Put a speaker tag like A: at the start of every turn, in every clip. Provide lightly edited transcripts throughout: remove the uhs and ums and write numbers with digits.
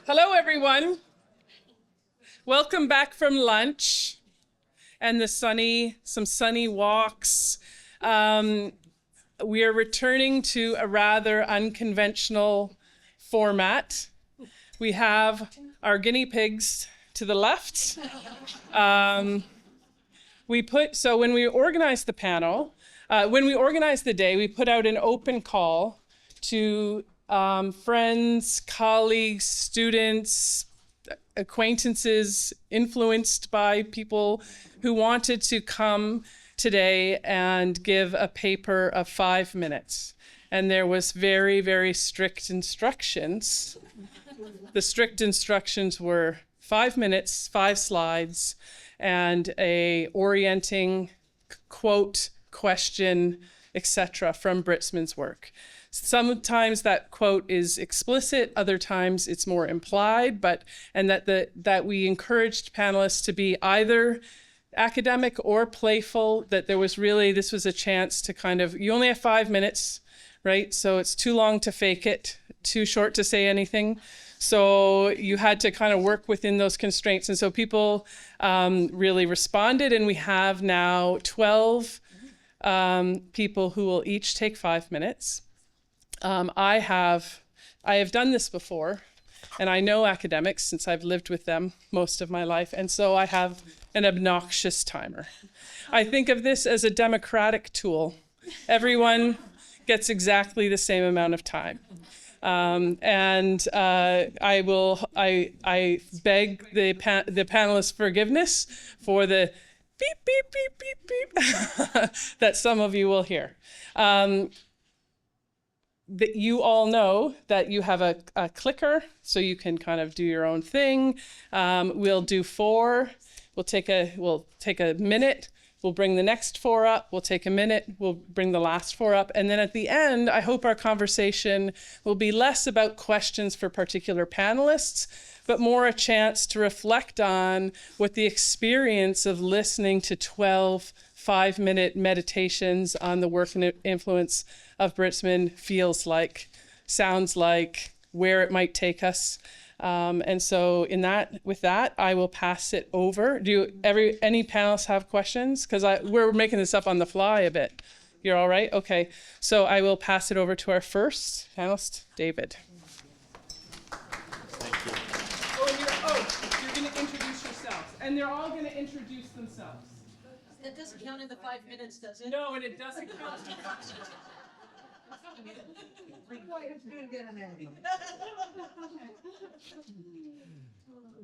A: Hello, everyone. Welcome back from lunch and some sunny walks. We are returning to a rather unconventional format. We have our guinea pigs to the left. So when we organized the panel, when we organized the day, we put out an open call to friends, colleagues, students, acquaintances, influenced by people who wanted to come today and give a paper of 5 minutes. And there was very, very strict instructions. The strict instructions were 5 minutes, 5 slides, and a orienting quote, question, etc. from Britzman's work. Sometimes that quote is explicit, other times it's more implied, that we encouraged panelists to be either academic or playful, that this was a chance to you only have 5 minutes, right? So it's too long to fake it, too short to say anything. So you had to kind of work within those constraints. And so people really responded, and we have now 12 people who will each take 5 minutes. I have done this before, and I know academics since I've lived with them most of my life, and so I have an obnoxious timer. I think of this as a democratic tool. Everyone gets exactly the same amount of time. I beg the panelists' forgiveness for the beep, beep, beep, beep, beep that some of you will hear. That you all know that you have a clicker, so you can kind of do your own thing. We'll do 4. We'll take a minute. We'll bring the next 4 up. We'll take a minute. We'll bring the last 4 up. And then at the end, I hope our conversation will be less about questions for particular panelists, but more a chance to reflect on what the experience of listening to 12 5-minute meditations on the work and influence of Britzman feels like, sounds like, where it might take us. And so with that, I will pass it over. Any panelists have questions? Because we're making this up on the fly a bit. You're all right? Okay. So I will pass it over to our first panelist, David.
B: Thank you.
A: You're going to introduce yourselves. And they're all going to introduce themselves.
C: That doesn't count in the 5 minutes, does it?
A: No, and it doesn't count.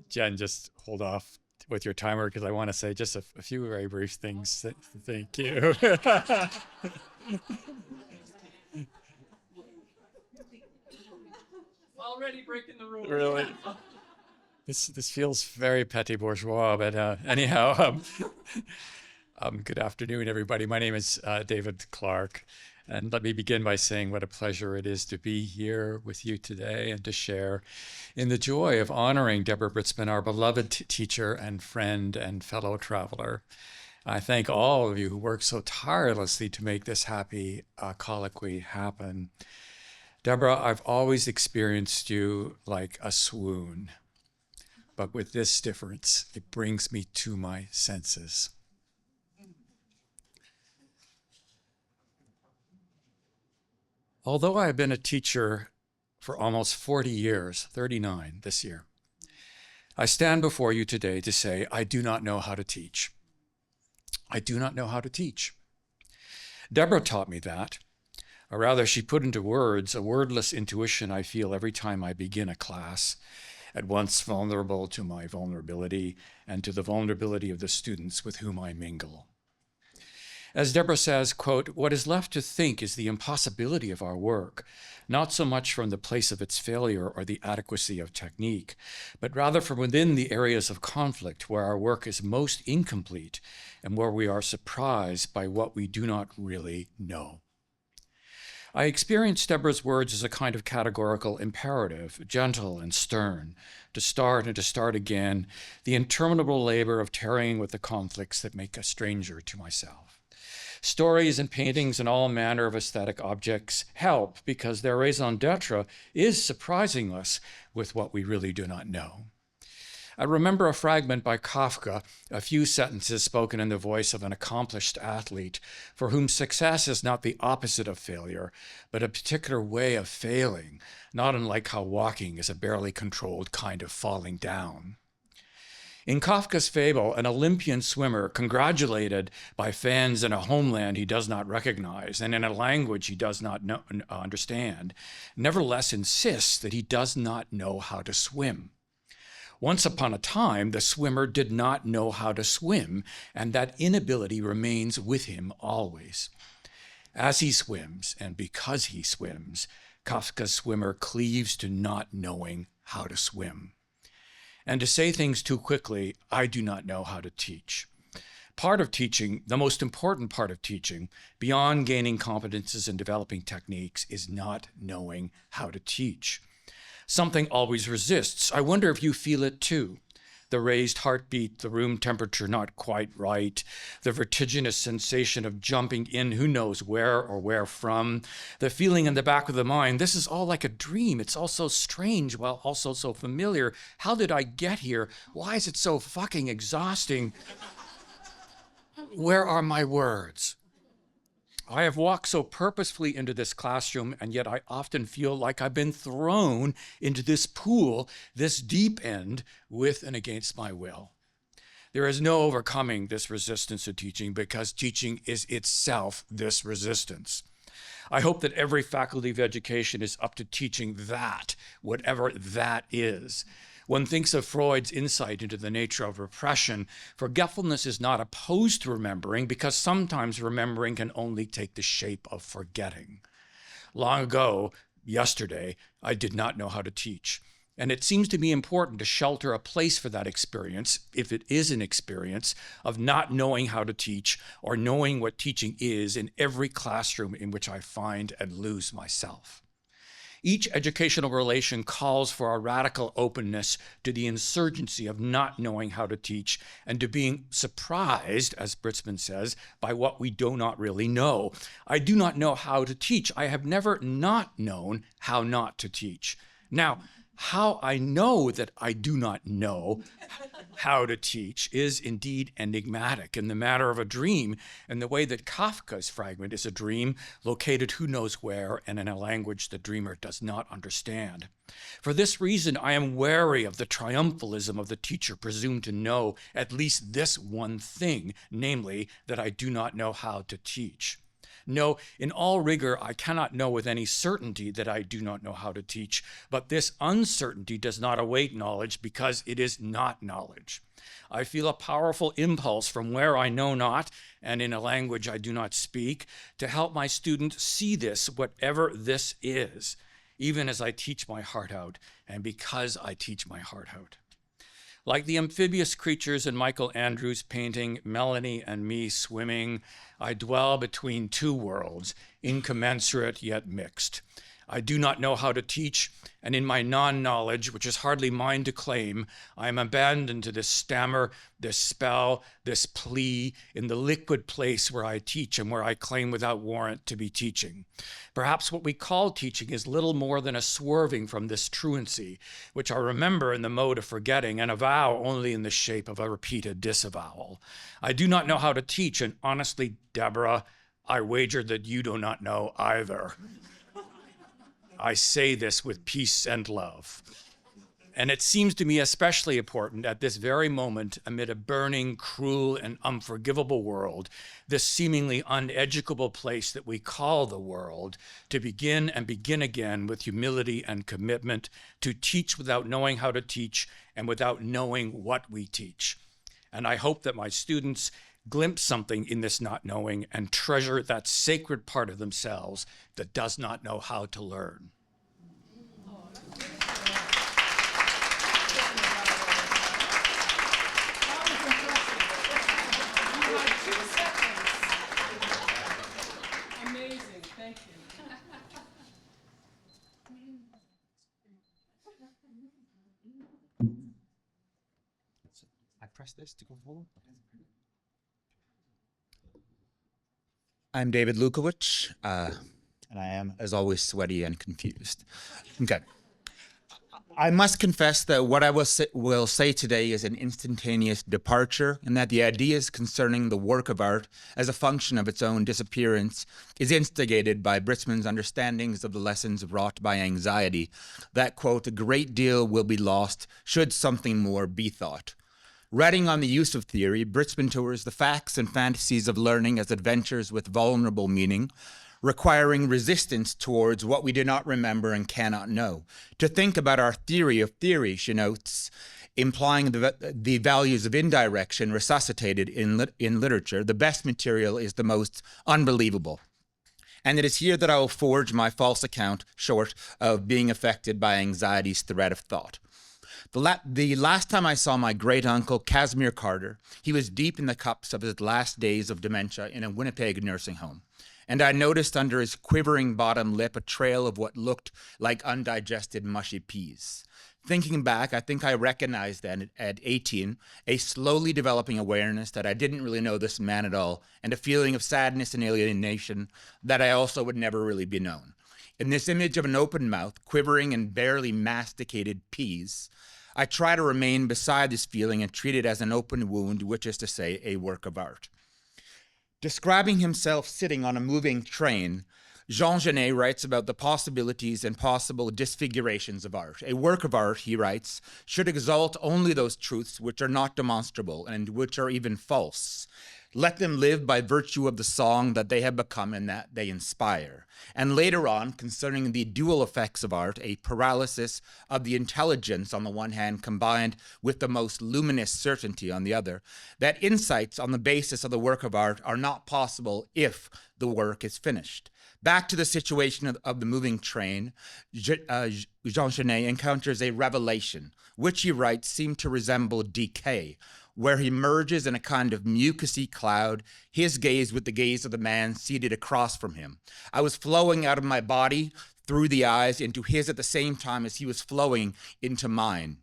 B: Jen, just hold off with your timer because I want to say just a few very brief things. Thank you.
A: Already breaking the rules.
B: Really? This feels very petit bourgeois, but anyhow, good afternoon, everybody. My name is David Clark, and let me begin by saying what a pleasure it is to be here with you today and to share in the joy of honoring Deborah Britzman, our beloved teacher and friend and fellow traveler. I thank all of you who work so tirelessly to make this happy colloquy happen. Deborah, I've always experienced you like a swoon, but with this difference, it brings me to my senses. Although I have been a teacher for almost 40 years, 39 this year, I stand before you today to say I do not know how to teach. I do not know how to teach. Deborah taught me that, or rather she put into words a wordless intuition I feel every time I begin a class, at once vulnerable to my vulnerability and to the vulnerability of the students with whom I mingle. As Deborah says, quote, "What is left to think is the impossibility of our work, not so much from the place of its failure or the adequacy of technique, but rather from within the areas of conflict where our work is most incomplete and where we are surprised by what we do not really know." I experienced Deborah's words as a kind of categorical imperative, gentle and stern, to start and to start again, the interminable labor of tarrying with the conflicts that make a stranger to myself. Stories and paintings and all manner of aesthetic objects help because their raison d'etre is surprising us with what we really do not know. I remember a fragment by Kafka, a few sentences spoken in the voice of an accomplished athlete for whom success is not the opposite of failure, but a particular way of failing, not unlike how walking is a barely controlled kind of falling down. In Kafka's fable, an Olympian swimmer, congratulated by fans in a homeland he does not recognize and in a language he does not understand, nevertheless insists that he does not know how to swim. Once upon a time, the swimmer did not know how to swim, and that inability remains with him always. As he swims, and because he swims, Kafka's swimmer cleaves to not knowing how to swim. And to say things too quickly, I do not know how to teach. Part of teaching, the most important part of teaching, beyond gaining competences and developing techniques, is not knowing how to teach. Something always resists. I wonder if you feel it too. The raised heartbeat, the room temperature not quite right, the vertiginous sensation of jumping in who knows where or where from, the feeling in the back of the mind, this is all like a dream. It's all so strange while also so familiar. How did I get here? Why is it so fucking exhausting? Where are my words? I have walked so purposefully into this classroom, and yet I often feel like I've been thrown into this pool, this deep end, with and against my will. There is no overcoming this resistance to teaching because teaching is itself this resistance. I hope that every faculty of education is up to teaching that, whatever that is. One thinks of Freud's insight into the nature of repression. Forgetfulness is not opposed to remembering because sometimes remembering can only take the shape of forgetting. Long ago, yesterday, I did not know how to teach. And it seems to me important to shelter a place for that experience, if it is an experience, of not knowing how to teach or knowing what teaching is in every classroom in which I find and lose myself. Each educational relation calls for a radical openness to the insurgency of not knowing how to teach and to being surprised, as Britzman says, by what we do not really know. I do not know how to teach. I have never not known how not to teach. Now, how I know that I do not know how to teach is indeed enigmatic in the matter of a dream, in the way that Kafka's fragment is a dream located who knows where and in a language the dreamer does not understand. For this reason, I am wary of the triumphalism of the teacher presumed to know at least this one thing, namely that I do not know how to teach. No, in all rigor, I cannot know with any certainty that I do not know how to teach, but this uncertainty does not await knowledge because it is not knowledge. I feel a powerful impulse from where I know not, and in a language I do not speak, to help my student see this, whatever this is, even as I teach my heart out, and because I teach my heart out. Like the amphibious creatures in Michael Andrews' painting, Melanie and Me Swimming, I dwell between two worlds, incommensurate yet mixed. I do not know how to teach, and in my non-knowledge, which is hardly mine to claim, I am abandoned to this stammer, this spell, this plea in the liquid place where I teach and where I claim without warrant to be teaching. Perhaps what we call teaching is little more than a swerving from this truancy, which I remember in the mode of forgetting and avow only in the shape of a repeated disavowal. I do not know how to teach, and honestly, Deborah, I wager that you do not know either. I say this with peace and love. And it seems to me especially important at this very moment, amid a burning, cruel, and unforgivable world, this seemingly uneducable place that we call the world, to begin and begin again with humility and commitment, to teach without knowing how to teach and without knowing what we teach. And I hope that my students glimpse something in this not knowing and treasure that sacred part of themselves that does not know how to learn.
A: Amazing, thank you.
D: I press this to go forward. I'm David Lukowicz, and I am, as always, sweaty and confused. Okay. I must confess that what I will say today is an instantaneous departure, and that the ideas concerning the work of art as a function of its own disappearance is instigated by Britzman's understandings of the lessons wrought by anxiety, that, quote, a great deal will be lost should something more be thought. Writing on the use of theory, Britzman tours the facts and fantasies of learning as adventures with vulnerable meaning, requiring resistance towards what we do not remember and cannot know. To think about our theory of theory, she notes, implying the values of indirection resuscitated in literature, the best material is the most unbelievable. And it is here that I will forge my false account short of being affected by anxiety's thread of thought. The last time I saw my great-uncle, Casimir Carter, he was deep in the cups of his last days of dementia in a Winnipeg nursing home. And I noticed under his quivering bottom lip a trail of what looked like undigested mushy peas. Thinking back, I think I recognized then at 18 a slowly developing awareness that I didn't really know this man at all, and a feeling of sadness and alienation that I also would never really be known. In this image of an open mouth, quivering and barely masticated peas, I try to remain beside this feeling and treat it as an open wound, which is to say, a work of art. Describing himself sitting on a moving train, Jean Genet writes about the possibilities and possible disfigurations of art. A work of art, he writes, should exalt only those truths which are not demonstrable and which are even false. Let them live by virtue of the song that they have become and that they inspire. And later on, concerning the dual effects of art, a paralysis of the intelligence on the one hand combined with the most luminous certainty on the other, that insights on the basis of the work of art are not possible if the work is finished. Back to the situation of the moving train, Jean Genet encounters a revelation, which he writes seemed to resemble decay, where he merges in a kind of mucousy cloud, his gaze with the gaze of the man seated across from him. I was flowing out of my body through the eyes into his at the same time as he was flowing into mine.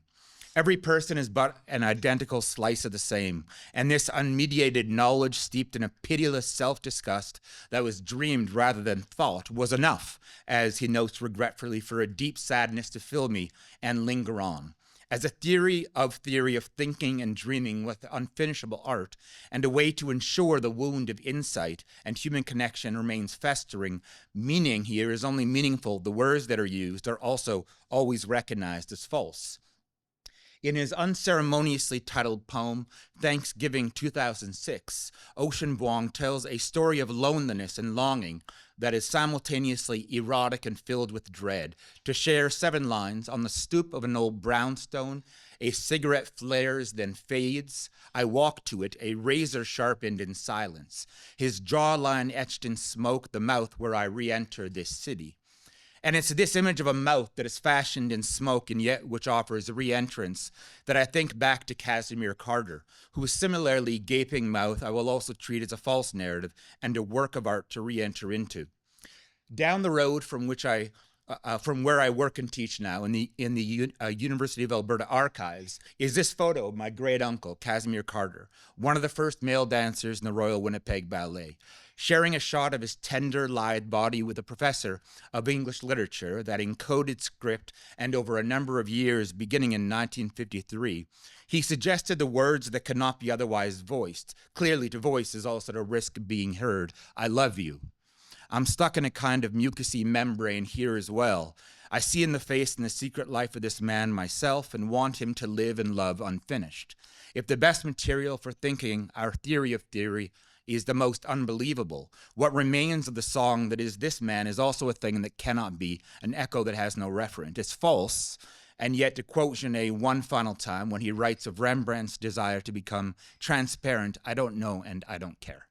D: Every person is but an identical slice of the same, and this unmediated knowledge steeped in a pitiless self-disgust that was dreamed rather than thought was enough, as he notes regretfully, for a deep sadness to fill me and linger on. As a theory of thinking and dreaming with unfinishable art, and a way to ensure the wound of insight and human connection remains festering, meaning here is only meaningful. The words that are used are also always recognized as false. In his unceremoniously titled poem, Thanksgiving 2006, Ocean Vuong tells a story of loneliness and longing that is simultaneously erotic and filled with dread. To share 7 lines, on the stoop of an old brownstone, a cigarette flares, then fades. I walk to it, a razor sharpened in silence, his jawline etched in smoke, the mouth where I re-enter this city. And it's this image of a mouth that is fashioned in smoke and yet which offers a re-entrance that I think back to Casimir Carter, whose similarly gaping mouth I will also treat as a false narrative and a work of art to re-enter into. Down the road from where I work and teach now in the University of Alberta archives is this photo of my great uncle, Casimir Carter, one of the first male dancers in the Royal Winnipeg Ballet, sharing a shot of his tender, lithe body with a professor of English literature that encoded script, and over a number of years, beginning in 1953, he suggested the words that could not be otherwise voiced. Clearly, to voice is also to risk being heard. I love you. I'm stuck in a kind of mucousy membrane here as well. I see in the face and the secret life of this man myself and want him to live and love unfinished. If the best material for thinking our theory of theory is the most unbelievable, what remains of the song that is this man is also a thing that cannot be, an echo that has no referent. It's false, and yet, to quote Genet one final time when he writes of Rembrandt's desire to become transparent, I don't know and I don't care.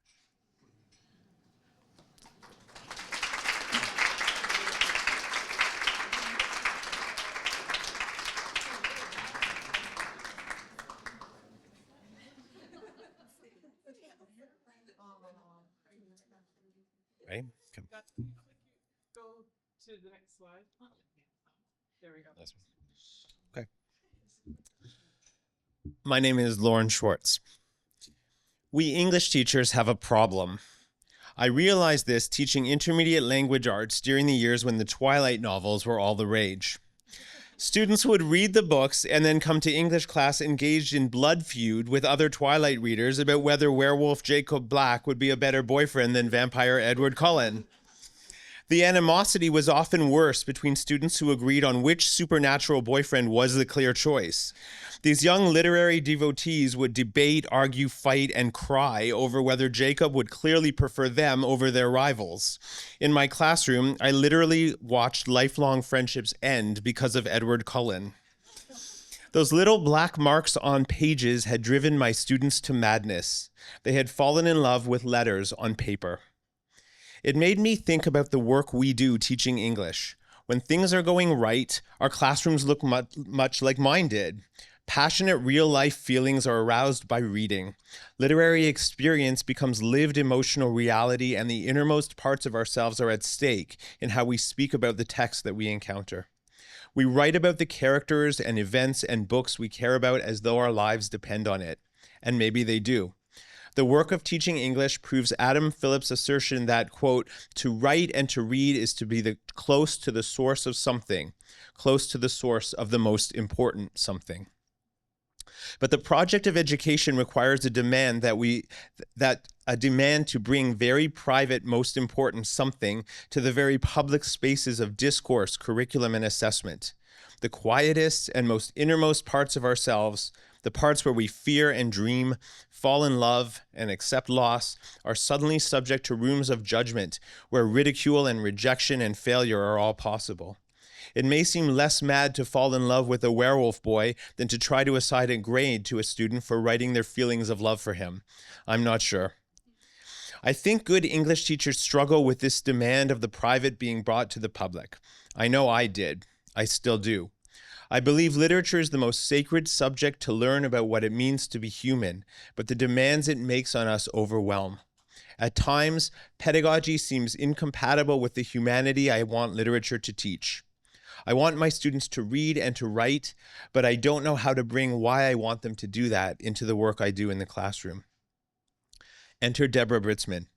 E: Right? Okay.
A: Go to the next slide. There we go.
E: This one. Okay. My name is Lauren Schwartz. We English teachers have a problem.
F: I realized this teaching intermediate language arts during the years when the Twilight novels were all the rage. Students would read the books and then come to English class engaged in blood feud with other Twilight readers about whether werewolf Jacob Black would be a better boyfriend than vampire Edward Cullen. The animosity was often worse between students who agreed on which supernatural boyfriend was the clear choice. These young literary devotees would debate, argue, fight, and cry over whether Jacob would clearly prefer them over their rivals. In my classroom, I literally watched lifelong friendships end because of Edward Cullen. Those little black marks on pages had driven my students to madness. They had fallen in love with letters on paper. It made me think about the work we do teaching English. When things are going right, our classrooms look much like mine did. Passionate real-life feelings are aroused by reading. Literary experience becomes lived emotional reality, and the innermost parts of ourselves are at stake in how we speak about the text that we encounter. We write about the characters and events and books we care about as though our lives depend on it. And maybe they do. The work of teaching English proves Adam Phillips' assertion that, quote, to write and to read is to be close to the source of something, close to the source of the most important something. But the project of education requires a demand to bring very private, most important something to the very public spaces of discourse, curriculum, and assessment. The quietest and most innermost parts of ourselves, the parts where we fear and dream, fall in love, and accept loss, are suddenly subject to rooms of judgment where ridicule and rejection and failure are all possible. It may seem less mad to fall in love with a werewolf boy than to try to assign a grade to a student for writing their feelings of love for him. I'm not sure. I think good English teachers struggle with this demand of the private being brought to the public. I know I did. I still do. I believe literature is the most sacred subject to learn about what it means to be human, but the demands it makes on us overwhelm. At times, pedagogy seems incompatible with the humanity I want literature to teach. I want my students to read and to write, but I don't know how to bring why I want them to do that into the work I do in the classroom. Enter Deborah Britzman.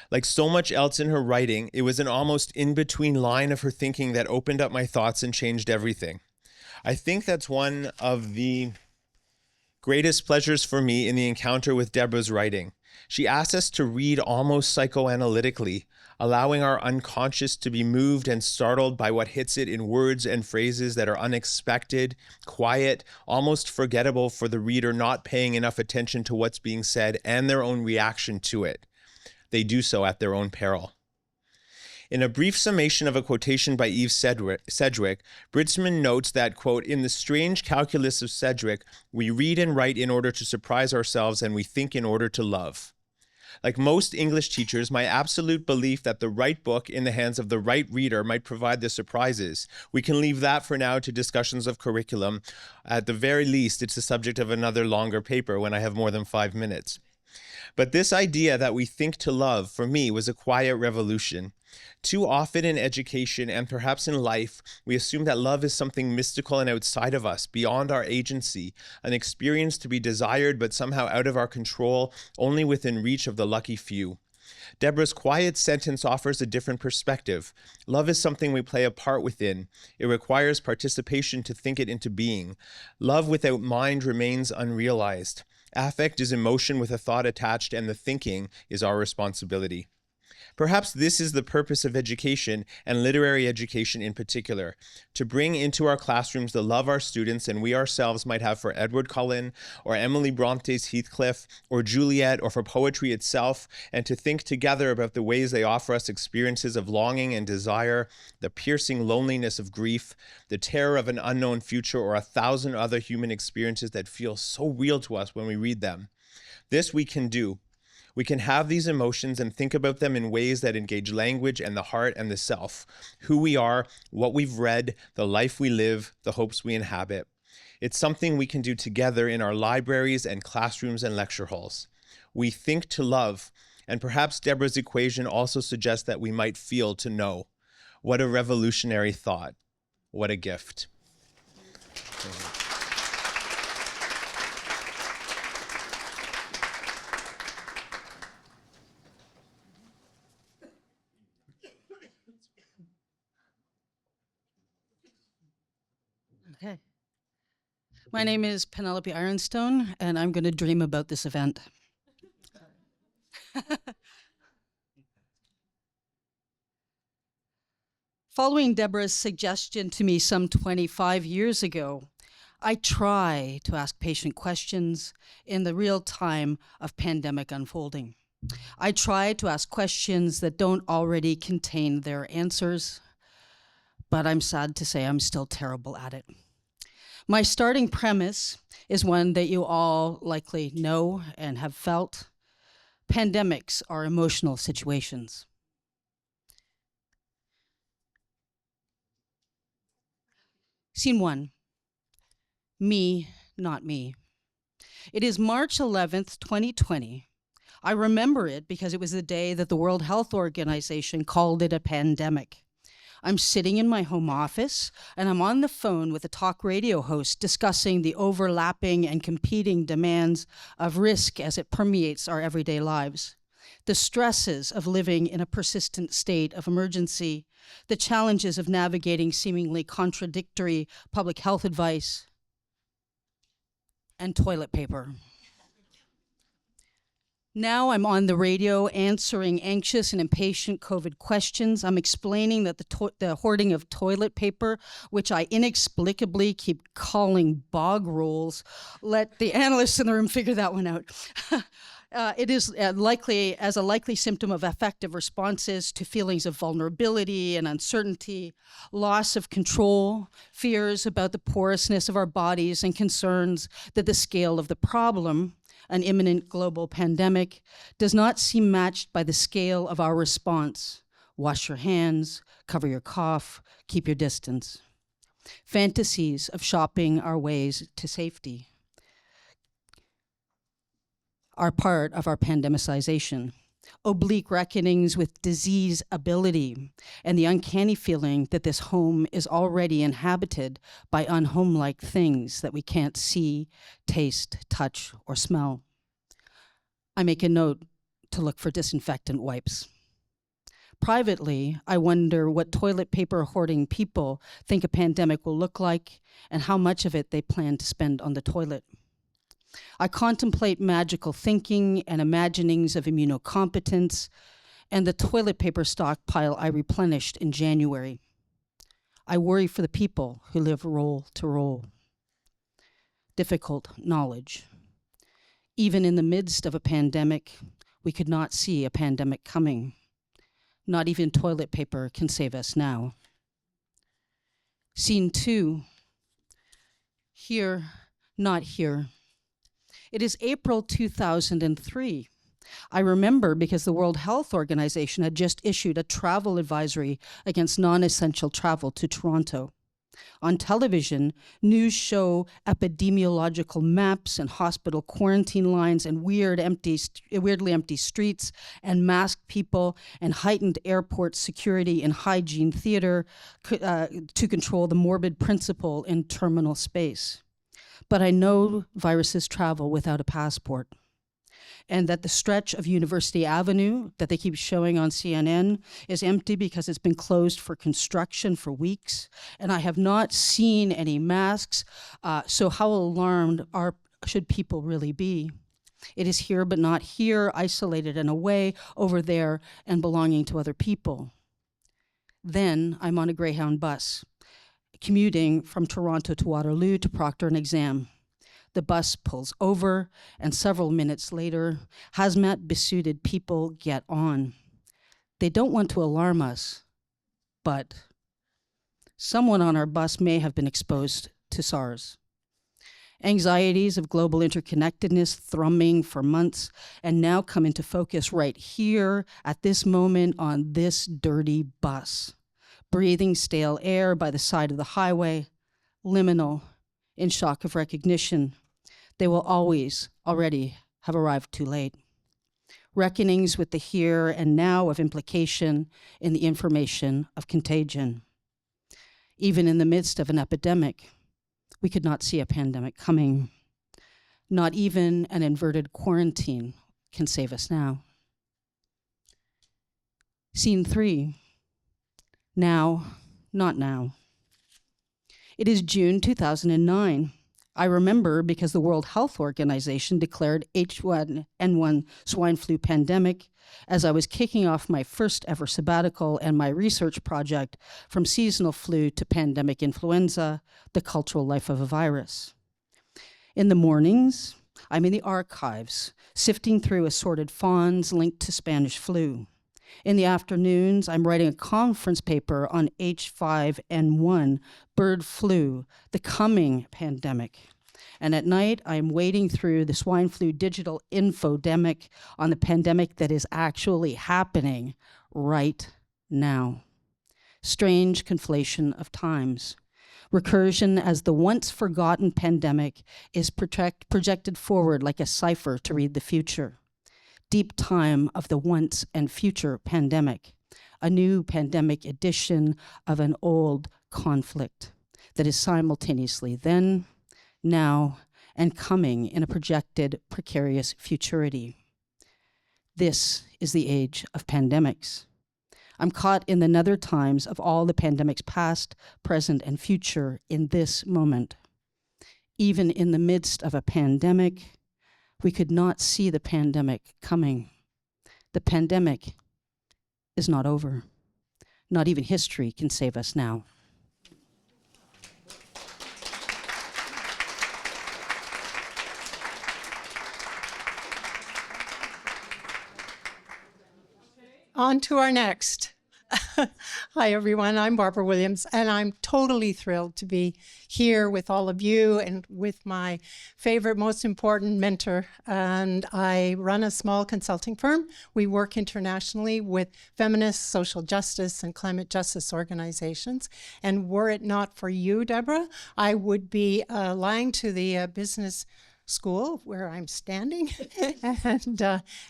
F: Like so much else in her writing, it was an almost in-between line of her thinking that opened up my thoughts and changed everything. I think that's one of the greatest pleasures for me in the encounter with Deborah's writing. She asks us to read almost psychoanalytically, allowing our unconscious to be moved and startled by what hits it in words and phrases that are unexpected, quiet, almost forgettable for the reader not paying enough attention to what's being said and their own reaction to it. They do so at their own peril. In a brief summation of a quotation by Eve Sedgwick, Britzman notes that, quote, in the strange calculus of Sedgwick, we read and write in order to surprise ourselves and we think in order to love. Like most English teachers, my absolute belief that the right book in the hands of the right reader might provide the surprises. We can leave that for now to discussions of curriculum. At the very least, it's the subject of another longer paper when I have more than 5 minutes. But this idea that we think to love, for me, was a quiet revolution. Too often in education and perhaps in life, we assume that love is something mystical and outside of us, beyond our agency, an experience to be desired but somehow out of our control, only within reach of the lucky few. Deborah's quiet sentence offers a different perspective. Love is something we play a part within. It requires participation to think it into being. Love without mind remains unrealized. Affect is emotion with a thought attached, and the thinking is our responsibility. Perhaps this is the purpose of education, and literary education in particular, to bring into our classrooms the love our students and we ourselves might have for Edward Cullen, or Emily Bronte's Heathcliff, or Juliet, or for poetry itself, and to think together about the ways they offer us experiences of longing and desire, the piercing loneliness of grief, the terror of an unknown future, or 1,000 other human experiences that feel so real to us when we read them. This we can do. We can have these emotions and think about them in ways that engage language and the heart and the self, who we are, what we've read, the life we live, the hopes we inhabit. It's something we can do together in our libraries and classrooms and lecture halls. We think to love, and perhaps Deborah's equation also suggests that we might feel to know. What a revolutionary thought. What a gift.
G: Okay. My name is Penelope Ironstone, and I'm going to dream about this event. Following Deborah's suggestion to me some 25 years ago, I try to ask patient questions in the real time of pandemic unfolding. I try to ask questions that don't already contain their answers, but I'm sad to say I'm still terrible at it. My starting premise is one that you all likely know and have felt. Pandemics are emotional situations. Scene 1. Me, not me. It is March 11th, 2020. I remember it because it was the day that the World Health Organization called it a pandemic. I'm sitting in my home office, and I'm on the phone with a talk radio host discussing the overlapping and competing demands of risk as it permeates our everyday lives. The stresses of living in a persistent state of emergency, the challenges of navigating seemingly contradictory public health advice, and toilet paper. Now I'm on the radio answering anxious and impatient COVID questions. I'm explaining that the hoarding of toilet paper, which I inexplicably keep calling bog rolls, let the analysts in the room figure that one out. It is likely as a likely symptom of affective responses to feelings of vulnerability and uncertainty, loss of control, fears about the porousness of our bodies, and concerns that the scale of the problem, an imminent global pandemic, does not seem matched by the scale of our response. Wash your hands, cover your cough, keep your distance. Fantasies of shopping our ways to safety are part of our pandemicization. Oblique reckonings with disease ability and the uncanny feeling that this home is already inhabited by unhomelike things that we can't see, taste, touch, or smell. I make a note to look for disinfectant wipes. Privately, I wonder what toilet paper hoarding people think a pandemic will look like and how much of it they plan to spend on the toilet. I contemplate magical thinking and imaginings of immunocompetence and the toilet paper stockpile I replenished in January. I worry for the people who live roll to roll. Difficult knowledge. Even in the midst of a pandemic, we could not see a pandemic coming. Not even toilet paper can save us now. Scene 2. Here, not here. It is April 2003. I remember because the World Health Organization had just issued a travel advisory against non-essential travel to Toronto. On television, news show epidemiological maps and hospital quarantine lines and weirdly empty streets and masked people and heightened airport security and hygiene theater to control the morbid principle in terminal space. But I know viruses travel without a passport, and that the stretch of University Avenue that they keep showing on CNN is empty because it's been closed for construction for weeks, and I have not seen any masks, so how alarmed should people really be? It is here but not here, isolated and away, over there, and belonging to other people. Then I'm on a Greyhound bus, commuting from Toronto to Waterloo to proctor an exam. The bus pulls over, and several minutes later, hazmat-besuited people get on. They don't want to alarm us, but someone on our bus may have been exposed to SARS. Anxieties of global interconnectedness thrumming for months and now come into focus right here at this moment on this dirty bus. Breathing stale air by the side of the highway, liminal, in shock of recognition. They will already have arrived too late. Reckonings with the here and now of implication in the information of contagion. Even in the midst of an epidemic, we could not see a pandemic coming. Not even an inverted quarantine can save us now. Scene 3. Now, not now. It is June 2009. I remember because the World Health Organization declared H1N1 swine flu pandemic as I was kicking off my first ever sabbatical and my research project from seasonal flu to pandemic influenza, the cultural life of a virus. In the mornings, I'm in the archives, sifting through assorted fawns linked to Spanish flu. In the afternoons, I'm writing a conference paper on H5N1, bird flu, the coming pandemic. And at night, I'm wading through the swine flu digital infodemic on the pandemic that is actually happening right now. Strange conflation of times. Recursion as the once forgotten pandemic is projected forward like a cipher to read the future. Deep time of the once and future pandemic, a new pandemic edition of an old conflict that is simultaneously then, now, and coming in a projected precarious futurity. This is the age of pandemics. I'm caught in the nether times of all the pandemics past, present, and future in this moment. Even in the midst of a pandemic, we could not see the pandemic coming. The pandemic is not over. Not even history can save us now.
H: On to our next. Hi, everyone. I'm Barbara Williams, and I'm totally thrilled to be here with all of you and with my favorite, most important mentor. And I run a small consulting firm. We work internationally with feminist, social justice, and climate justice organizations. And were it not for you, Deborah, I would be lying to the business school where I'm standing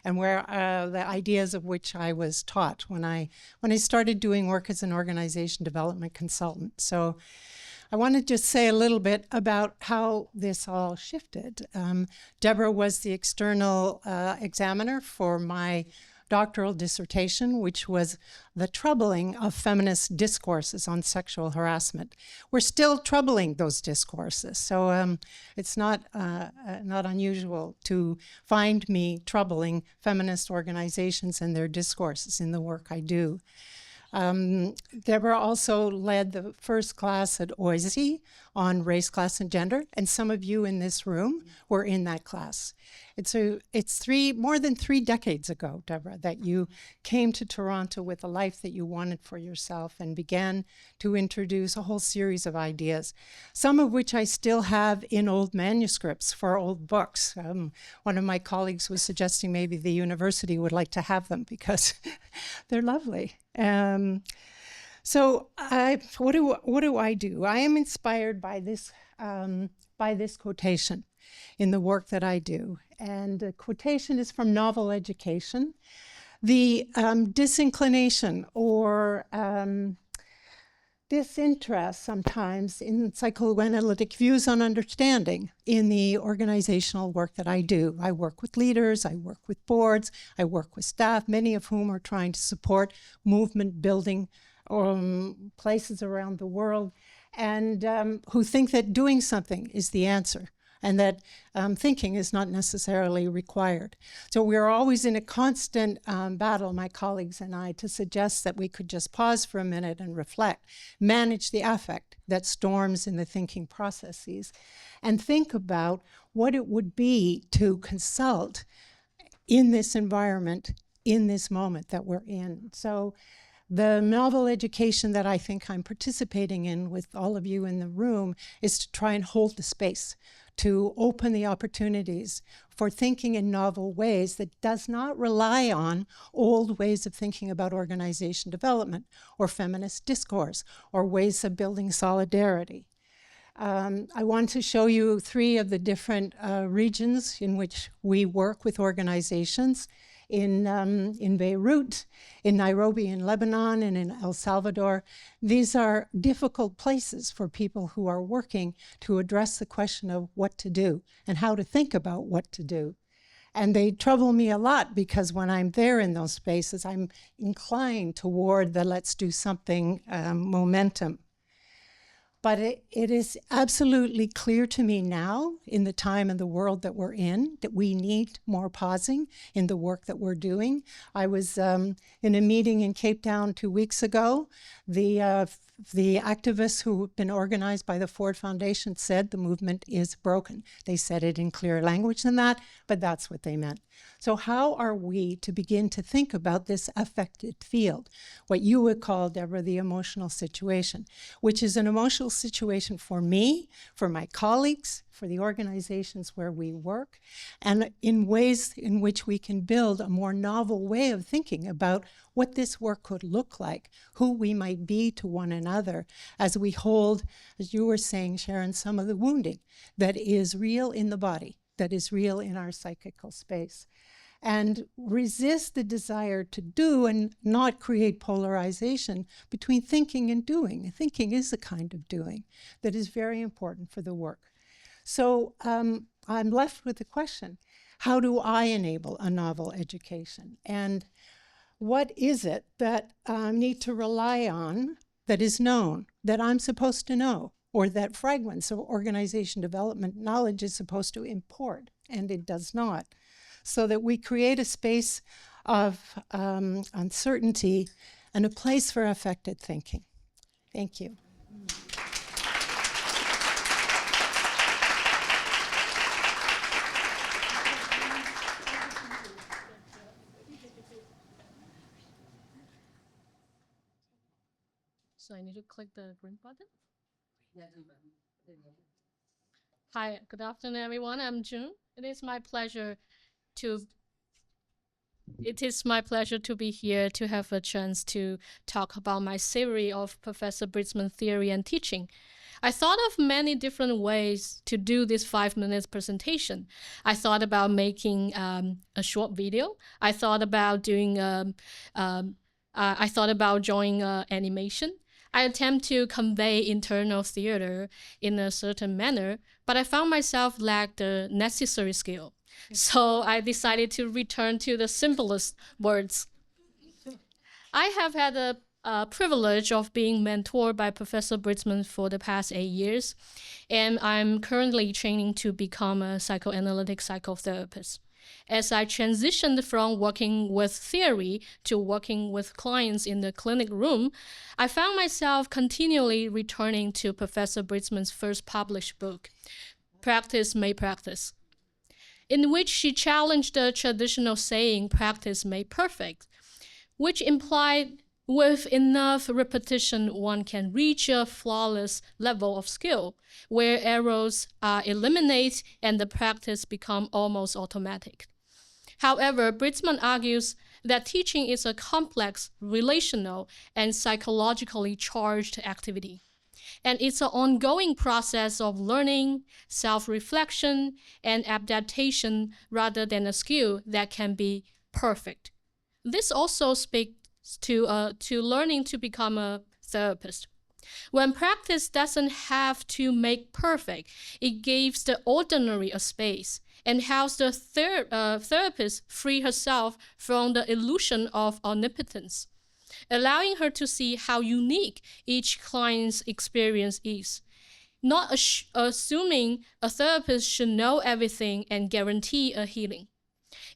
H: and where the ideas of which I was taught when I started doing work as an organization development consultant. So I want to just say a little bit about how this all shifted. Deborah was the external examiner for my doctoral dissertation, which was the troubling of feminist discourses on sexual harassment. We're still troubling those discourses, so it's not unusual to find me troubling feminist organizations and their discourses in the work I do. Deborah also led the first class at OISE on race, class, and gender, and some of you in this room were in that class. It's more than 3 decades ago, Deborah, that you came to Toronto with a life that you wanted for yourself and began to introduce a whole series of ideas, some of which I still have in old manuscripts for old books. One of my colleagues was suggesting maybe the university would like to have them because they're lovely. So what do I do? I am inspired by this quotation in the work that I do. And the quotation is from Novel Education. The disinclination or disinterest sometimes in psychoanalytic views on understanding in the organizational work that I do. I work with leaders, I work with boards, I work with staff, many of whom are trying to support movement building places around the world, and who think that doing something is the answer, and that thinking is not necessarily required. So we're always in a constant battle, my colleagues and I, to suggest that we could just pause for a minute and reflect, manage the affect that storms in the thinking processes, and think about what it would be to consult in this environment, in this moment that we're in. So the novel education that I think I'm participating in with all of you in the room is to try and hold the space, to open the opportunities for thinking in novel ways that does not rely on old ways of thinking about organization development or feminist discourse or ways of building solidarity. I want to show you 3 of the different regions in which we work with organizations. In Beirut, in Nairobi, in Lebanon, and in El Salvador. These are difficult places for people who are working to address the question of what to do and how to think about what to do. And they trouble me a lot because when I'm there in those spaces, I'm inclined toward the let's do something momentum. But it is absolutely clear to me now, in the time and the world that we're in, that we need more pausing in the work that we're doing. I was in a meeting in Cape Town 2 weeks ago. The activists who have been organized by the Ford Foundation said the movement is broken. They said it in clearer language than that, but that's what they meant. So how are we to begin to think about this affected field, what you would call, Deborah, the emotional situation, which is an emotional situation for me, for my colleagues, for the organizations where we work, and in ways in which we can build a more novel way of thinking about what this work could look like, who we might be to one another as we hold, as you were saying, Sharon, some of the wounding that is real in the body, that is real in our psychical space. And resist the desire to do and not create polarization between thinking and doing. Thinking is a kind of doing that is very important for the work. So I'm left with the question, how do I enable a novel education? And what is it that I need to rely on that is known, that I'm supposed to know, or that fragments of organization development knowledge is supposed to import, and it does not, so that we create a space of uncertainty and a place for affected thinking. Thank you.
I: So I need to click the green button? Hi, good afternoon, everyone. I'm June. It is my pleasure to be here to have a chance to talk about my theory of Professor Britzman's theory and teaching. I thought of many different ways to do this 5 minutes presentation. I thought about making a short video. I thought about doing drawing animation. I attempt to convey internal theater in a certain manner, but I found myself lacked the necessary skill. So I decided to return to the simplest words. I have had the privilege of being mentored by Professor Britzman for the past 8 years, and I'm currently training to become a psychoanalytic psychotherapist. As I transitioned from working with theory to working with clients in the clinic room, I found myself continually returning to Professor Britzman's first published book, Practice Made Practice, in which she challenged the traditional saying, practice made perfect, which implied with enough repetition, one can reach a flawless level of skill, where errors are eliminated and the practice become almost automatic. However, Britzman argues that teaching is a complex, relational, and psychologically charged activity. And it's an ongoing process of learning, self-reflection, and adaptation rather than a skill that can be perfect. This also speaks to learning to become a therapist. When practice doesn't have to make perfect, it gives the ordinary a space and helps the therapist free herself from the illusion of omnipotence, allowing her to see how unique each client's experience is, not assuming a therapist should know everything and guarantee a healing.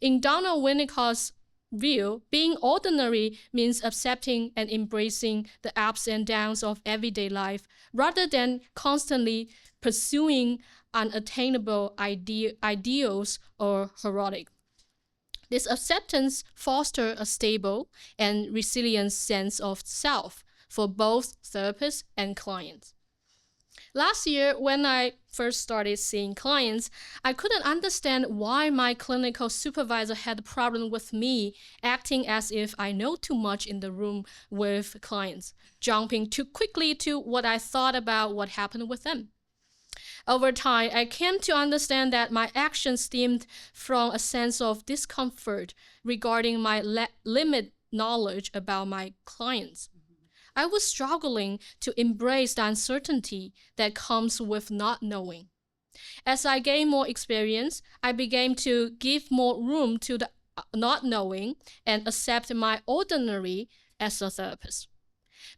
I: In Donald Winnicott's view, being ordinary means accepting and embracing the ups and downs of everyday life rather than constantly pursuing unattainable ideals or heroic. This acceptance fosters a stable and resilient sense of self for both therapists and clients. Last year, when I first started seeing clients, I couldn't understand why my clinical supervisor had a problem with me acting as if I know too much in the room with clients, jumping too quickly to what I thought about what happened with them. Over time, I came to understand that my actions stemmed from a sense of discomfort regarding my limited knowledge about my clients. I was struggling to embrace the uncertainty that comes with not knowing. As I gained more experience, I began to give more room to the not knowing and accept my ordinary as a therapist.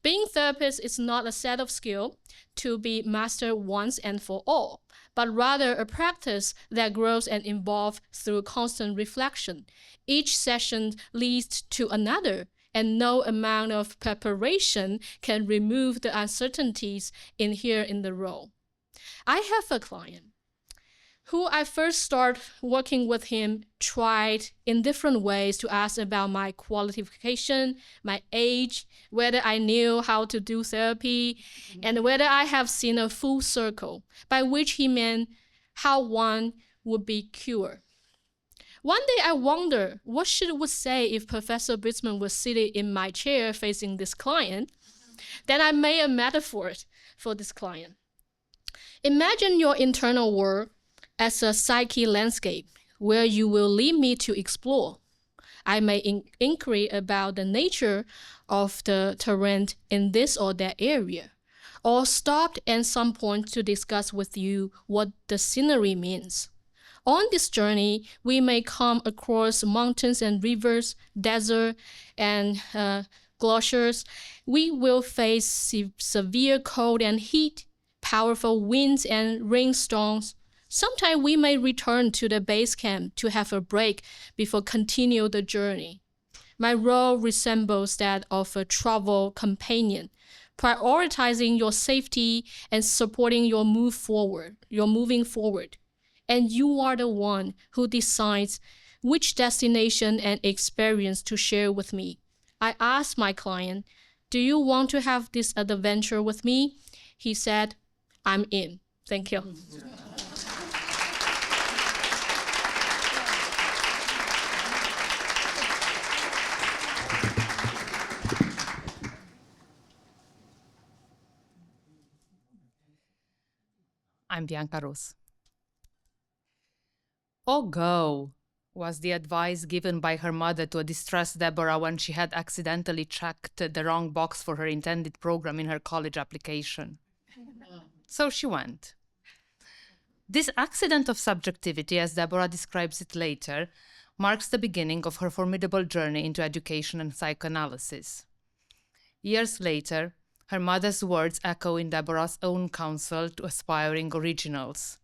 I: Being therapist is not a set of skills to be mastered once and for all, but rather a practice that grows and evolves through constant reflection. Each session leads to another, and no amount of preparation can remove the uncertainties inherent in the role. I have a client who I first started working with him tried in different ways to ask about my qualification, my age, whether I knew how to do therapy, and whether I have seen a full circle, by which he meant how one would be cured. One day I wondered what she would say if Professor Brisman was sitting in my chair facing this client. Then I made a metaphor for this client. Imagine your internal world as a psyche landscape where you will lead me to explore. I may inquire about the nature of the terrain in this or that area, or stop at some point to discuss with you what the scenery means. On this journey, we may come across mountains and rivers, desert and glaciers. We will face severe cold and heat, powerful winds and rainstorms. Sometimes we may return to the base camp to have a break before continue the journey. My role resembles that of a travel companion, prioritizing your safety and supporting your moving forward. And you are the one who decides which destination and experience to share with me. I asked my client, "Do you want to have this adventure with me?" He said, "I'm in." Thank you.
J: I'm Bianca Rose. "Oh, go," was the advice given by her mother to a distressed Deborah when she had accidentally checked the wrong box for her intended program in her college application. So she went. This accident of subjectivity, as Deborah describes it later, marks the beginning of her formidable journey into education and psychoanalysis. Years later, her mother's words echo in Deborah's own counsel to aspiring originals.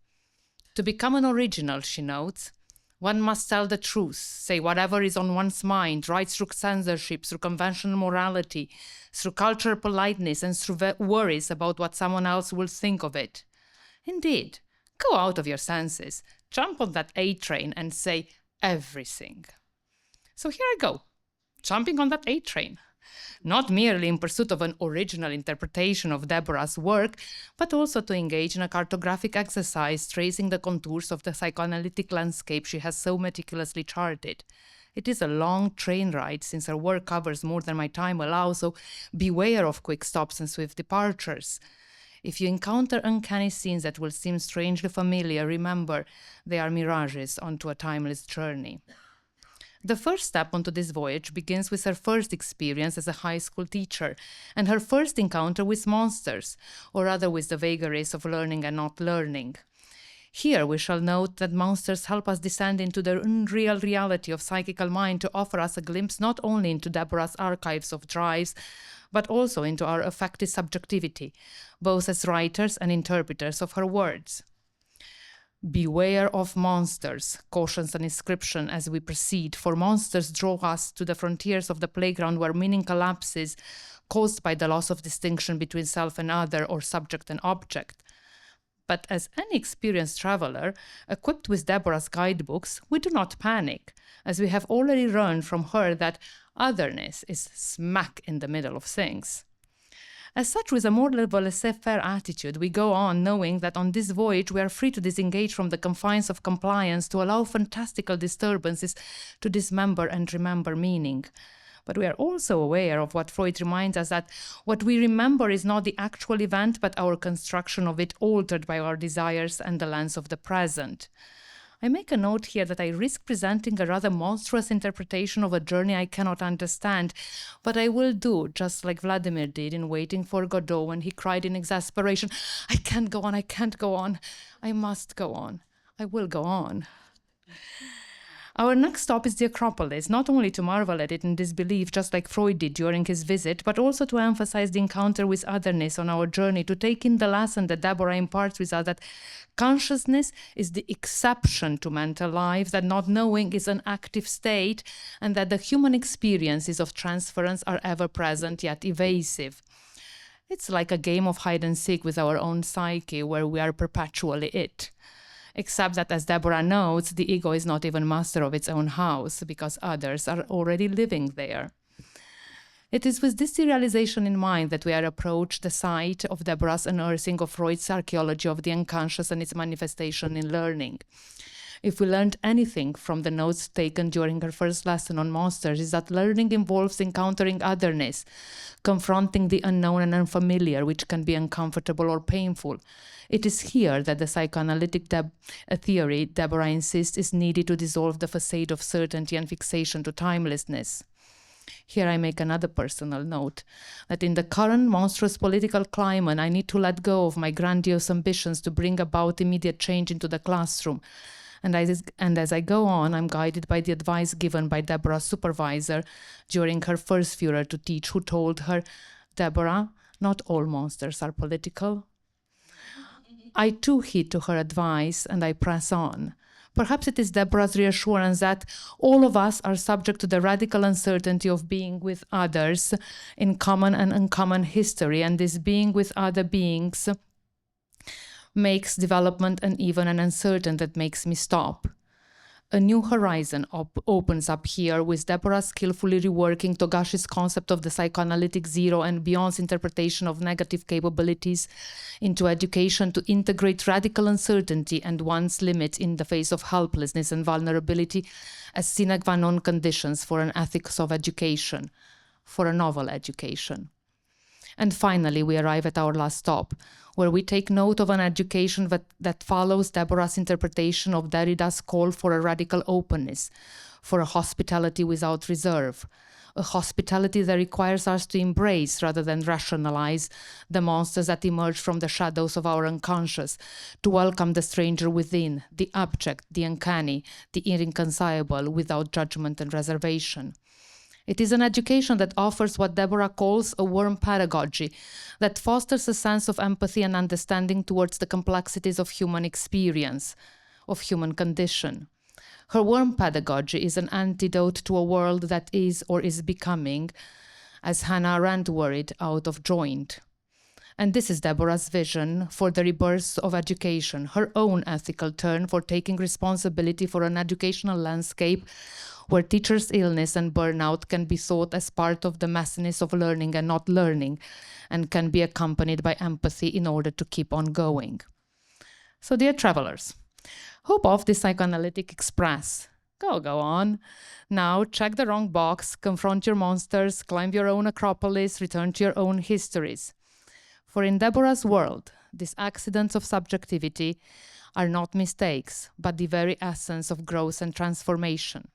J: To become an original, she notes, one must tell the truth, say whatever is on one's mind, right through censorship, through conventional morality, through cultural politeness, and through worries about what someone else will think of it. Indeed, go out of your senses, jump on that A train and say everything. So here I go, jumping on that A train. Not merely in pursuit of an original interpretation of Deborah's work, but also to engage in a cartographic exercise tracing the contours of the psychoanalytic landscape she has so meticulously charted. It is a long train ride, since her work covers more than my time allows, so beware of quick stops and swift departures. If you encounter uncanny scenes that will seem strangely familiar, remember, they are mirages onto a timeless journey. The first step onto this voyage begins with her first experience as a high school teacher and her first encounter with monsters, or rather with the vagaries of learning and not learning. Here we shall note that monsters help us descend into the unreal reality of psychical mind to offer us a glimpse not only into Deborah's archives of drives, but also into our affected subjectivity, both as writers and interpreters of her words. Beware of monsters, cautions an inscription as we proceed, for monsters draw us to the frontiers of the playground where meaning collapses, caused by the loss of distinction between self and other or subject and object. But as any experienced traveler, equipped with Deborah's guidebooks, we do not panic, as we have already learned from her that otherness is smack in the middle of things. As such, with a more laissez-faire attitude, we go on knowing that on this voyage we are free to disengage from the confines of compliance to allow fantastical disturbances to dismember and remember meaning. But we are also aware of what Freud reminds us, that what we remember is not the actual event, but our construction of it altered by our desires and the lens of the present. I make a note here that I risk presenting a rather monstrous interpretation of a journey I cannot understand, but I will do just like Vladimir did in Waiting for Godot when he cried in exasperation, I can't go on, I must go on, I will go on. Our next stop is the Acropolis, not only to marvel at it in disbelief, just like Freud did during his visit, but also to emphasize the encounter with otherness on our journey, to take in the lesson that Deborah imparts with us, that consciousness is the exception to mental life, that not knowing is an active state, and that the human experiences of transference are ever present yet evasive. It's like a game of hide and seek with our own psyche, where we are perpetually it. Except that, as Deborah notes, the ego is not even master of its own house, because others are already living there. It is with this realization in mind that we are approached the site of Deborah's unearthing of Freud's archaeology of the unconscious and its manifestation in learning. If we learned anything from the notes taken during her first lesson on monsters, is that learning involves encountering otherness, confronting the unknown and unfamiliar, which can be uncomfortable or painful. It is here that the psychoanalytic theory, Deborah insists, is needed to dissolve the facade of certainty and fixation to timelessness. Here I make another personal note, that in the current monstrous political climate, I need to let go of my grandiose ambitions to bring about immediate change into the classroom. And as I go on, I'm guided by the advice given by Deborah's supervisor during her first furor to teach, who told her, "Deborah, not all monsters are political." I too heed to her advice, and I press on. Perhaps it is Deborah's reassurance that all of us are subject to the radical uncertainty of being with others in common and uncommon history, and this being with other beings makes development uneven and uncertain, that makes me stop. A new horizon opens up here, with Deborah skillfully reworking Togashi's concept of the psychoanalytic zero and beyond's interpretation of negative capabilities into education to integrate radical uncertainty and one's limits in the face of helplessness and vulnerability as sine qua non conditions for an ethics of education, for a novel education. And finally, we arrive at our last stop, where we take note of an education that follows Deborah's interpretation of Derrida's call for a radical openness, for a hospitality without reserve, a hospitality that requires us to embrace rather than rationalize the monsters that emerge from the shadows of our unconscious, to welcome the stranger within, the abject, the uncanny, the irreconcilable, without judgment and reservation. It is an education that offers what Deborah calls a warm pedagogy, that fosters a sense of empathy and understanding towards the complexities of human experience, of human condition. Her warm pedagogy is an antidote to a world that is or is becoming, as Hannah Arendt worried, out of joint. And this is Deborah's vision for the rebirth of education, her own ethical turn for taking responsibility for an educational landscape where teachers' illness and burnout can be thought as part of the messiness of learning and not learning, and can be accompanied by empathy in order to keep on going. So, dear travelers, hop off the psychoanalytic express. Go on. Now check the wrong box, confront your monsters, climb your own Acropolis, return to your own histories. For in Deborah's world, these accidents of subjectivity are not mistakes, but the very essence of growth and transformation.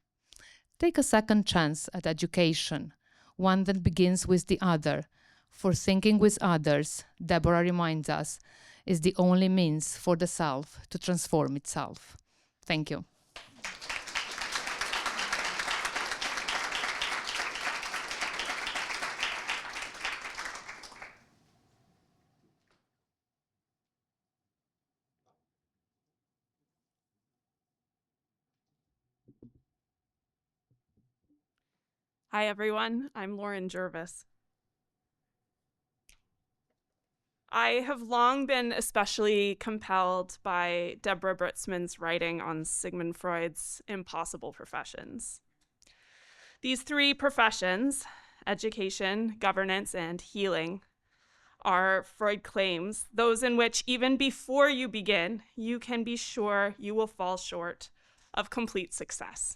J: Take a second chance at education, one that begins with the other, for thinking with others, Deborah reminds us, is the only means for the self to transform itself. Thank you.
K: Hi, everyone. I'm Lauren Jervis. I have long been especially compelled by Deborah Britzman's writing on Sigmund Freud's impossible professions. These three professions, education, governance, and healing, are, Freud claims, those in which even before you begin, you can be sure you will fall short of complete success.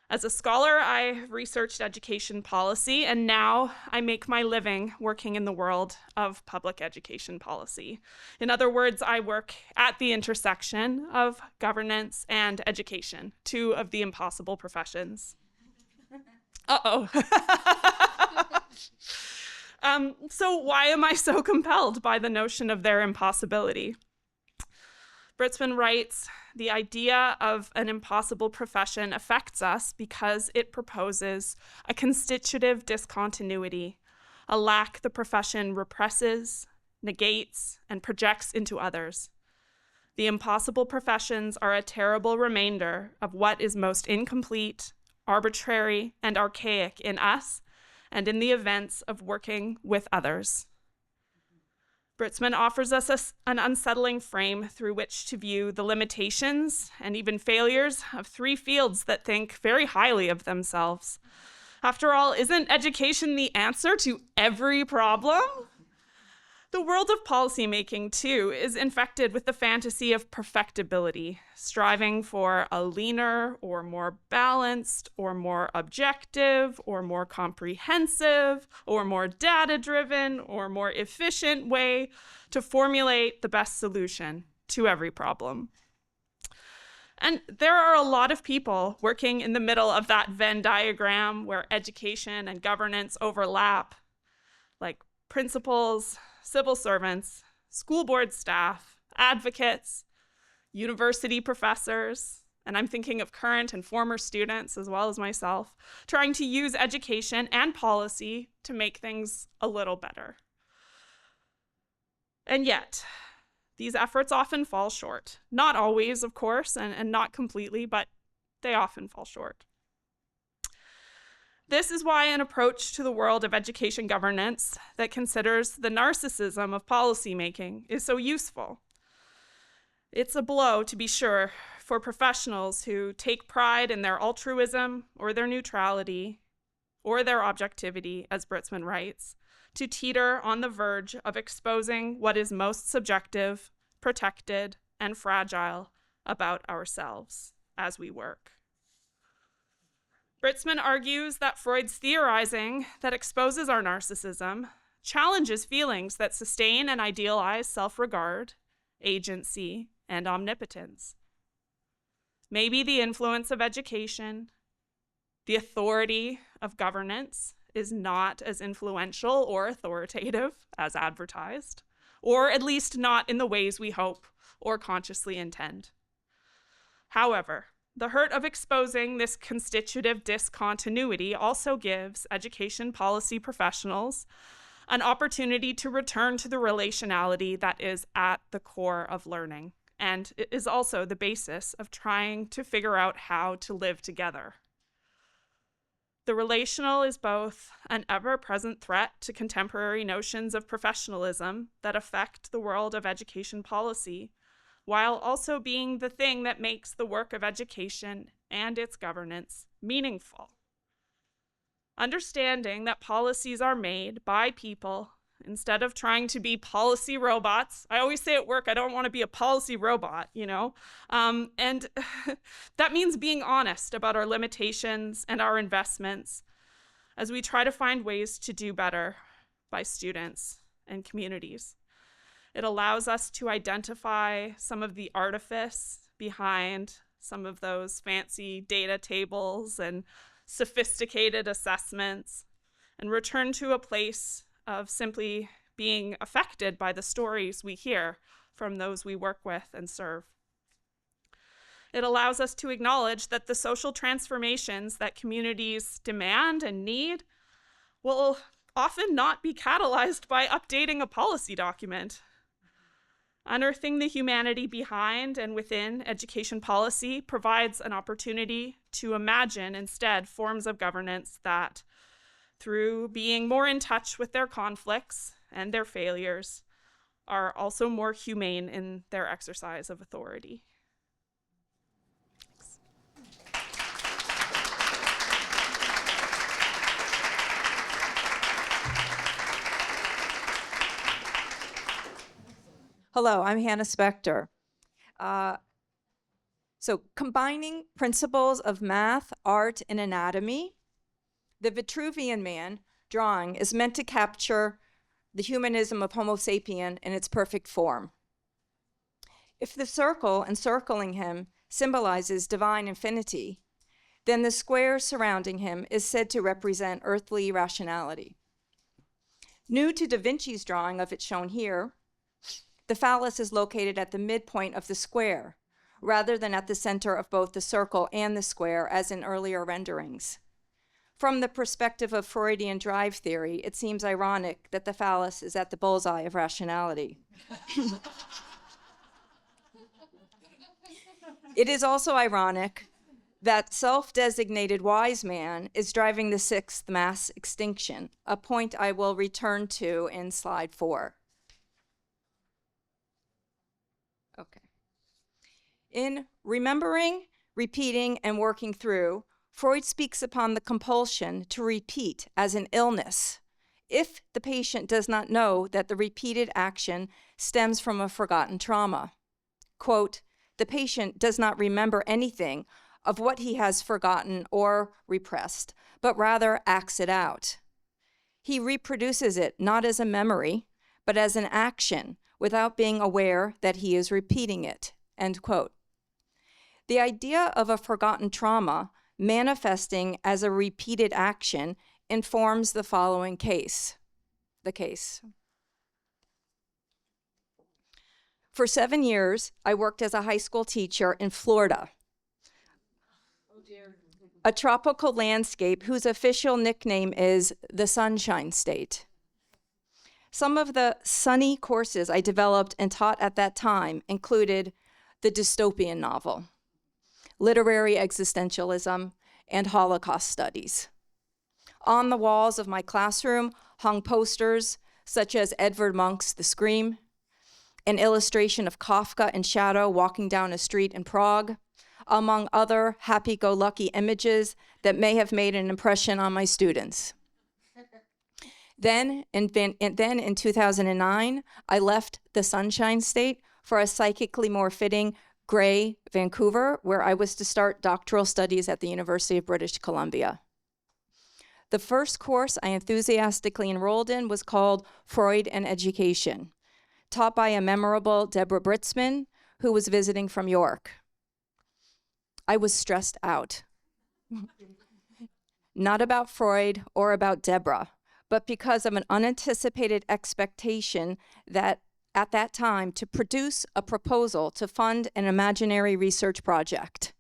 K: As a scholar, I researched education policy, and now I make my living working in the world of public education policy. In other words, I work at the intersection of governance and education, two of the impossible professions. So why am I so compelled by the notion of their impossibility? Britzman writes, the idea of an impossible profession affects us because it proposes a constitutive discontinuity, a lack the profession represses, negates, and projects into others. The impossible professions are a terrible remainder of what is most incomplete, arbitrary, and archaic in us and in the events of working with others. Britzman offers us an unsettling frame through which to view the limitations and even failures of three fields that think very highly of themselves. After all, isn't education the answer to every problem? The world of policymaking, too, is infected with the fantasy of perfectibility, striving for a leaner or more balanced or more objective or more comprehensive or more data-driven or more efficient way to formulate the best solution to every problem. And there are a lot of people working in the middle of that Venn diagram where education and governance overlap, like principals, civil servants, school board staff, advocates, university professors, and I'm thinking of current and former students as well as myself, trying to use education and policy to make things a little better. And yet, these efforts often fall short. Not always, of course, and not completely, but they often fall short. This is why an approach to the world of education governance that considers the narcissism of policymaking is so useful. It's a blow, to be sure, for professionals who take pride in their altruism or their neutrality or their objectivity, as Britzman writes, to teeter on the verge of exposing what is most subjective, protected, and fragile about ourselves as we work. Britzman argues that Freud's theorizing that exposes our narcissism challenges feelings that sustain and idealize self-regard, agency, and omnipotence. Maybe the influence of education, the authority of governance is not as influential or authoritative as advertised, or at least not in the ways we hope or consciously intend. However, the hurt of exposing this constitutive discontinuity also gives education policy professionals an opportunity to return to the relationality that is at the core of learning, and it is also the basis of trying to figure out how to live together. The relational is both an ever-present threat to contemporary notions of professionalism that affect the world of education policy, while also being the thing that makes the work of education and its governance meaningful. Understanding that policies are made by people instead of trying to be policy robots. I always say at work, I don't want to be a policy robot, and that means being honest about our limitations and our investments as we try to find ways to do better by students and communities. It allows us to identify some of the artifice behind some of those fancy data tables and sophisticated assessments, and return to a place of simply being affected by the stories we hear from those we work with and serve. It allows us to acknowledge that the social transformations that communities demand and need will often not be catalyzed by updating a policy document. Unearthing the humanity behind and within education policy provides an opportunity to imagine instead forms of governance that, through being more in touch with their conflicts and their failures, are also more humane in their exercise of authority.
L: Hello, I'm Hannah Spector. So combining principles of math, art, and anatomy, the Vitruvian Man drawing is meant to capture the humanism of Homo sapien in its perfect form. If the circle encircling him symbolizes divine infinity, then the square surrounding him is said to represent earthly rationality. New to Da Vinci's drawing of it shown here, The phallus is located at the midpoint of the square, rather than at the center of both the circle and the square, as in earlier renderings. From the perspective of Freudian drive theory, it seems ironic that the phallus is at the bullseye of rationality. It is also ironic that self-designated wise man is driving the sixth mass extinction, a point I will return to in slide 4. Okay. In Remembering, Repeating, and Working Through, Freud speaks upon the compulsion to repeat as an illness if the patient does not know that the repeated action stems from a forgotten trauma. Quote, the patient does not remember anything of what he has forgotten or repressed, but rather acts it out. He reproduces it not as a memory, but as an action, without being aware that he is repeating it, end quote. The idea of a forgotten trauma manifesting as a repeated action informs the following case. The case. For 7 years, I worked as a high school teacher in Florida, a tropical landscape whose official nickname is the Sunshine State. Some of the sunny courses I developed and taught at that time included the dystopian novel, literary existentialism, and Holocaust studies. On the walls of my classroom hung posters such as Edvard Munch's The Scream, an illustration of Kafka in shadow walking down a street in Prague, among other happy-go-lucky images that may have made an impression on my students. Then in 2009, I left the Sunshine State for a psychically more fitting gray Vancouver, where I was to start doctoral studies at the University of British Columbia. The first course I enthusiastically enrolled in was called Freud and Education, taught by a memorable Deborah Britzman, who was visiting from York. I was stressed out. Not about Freud or about Deborah, but because of an unanticipated expectation that at that time to produce a proposal to fund an imaginary research project.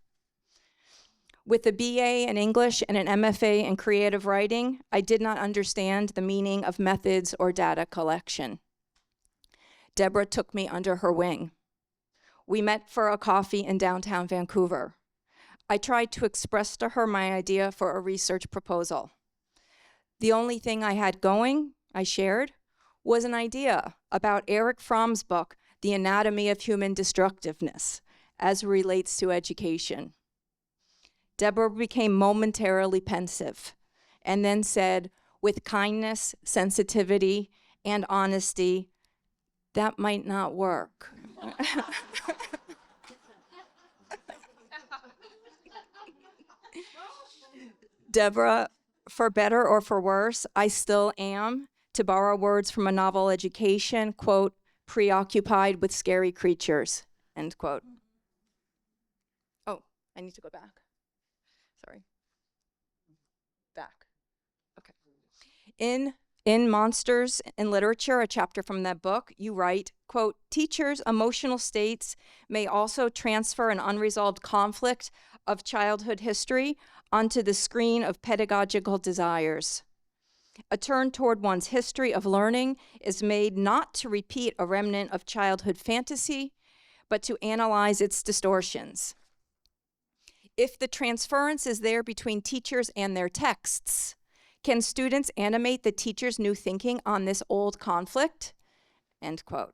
L: With a BA in English and an MFA in creative writing, I did not understand the meaning of methods or data collection. Deborah took me under her wing. We met for a coffee in downtown Vancouver. I tried to express to her my idea for a research proposal. The only thing I had going, I shared, was an idea about Erich Fromm's book, The Anatomy of Human Destructiveness, as relates to education. Deborah became momentarily pensive and then said, with kindness, sensitivity, and honesty, that might not work. Deborah, for better or for worse, I still am, to borrow words from a novel Education, quote, preoccupied with scary creatures, end quote. Oh, I need to go back. Sorry. Back. Okay. In Monsters in Literature, a chapter from that book, you write, quote, teachers' emotional states may also transfer an unresolved conflict of childhood history onto the screen of pedagogical desires. A turn toward one's history of learning is made not to repeat a remnant of childhood fantasy, but to analyze its distortions. If the transference is there between teachers and their texts, can students animate the teacher's new thinking on this old conflict? End quote.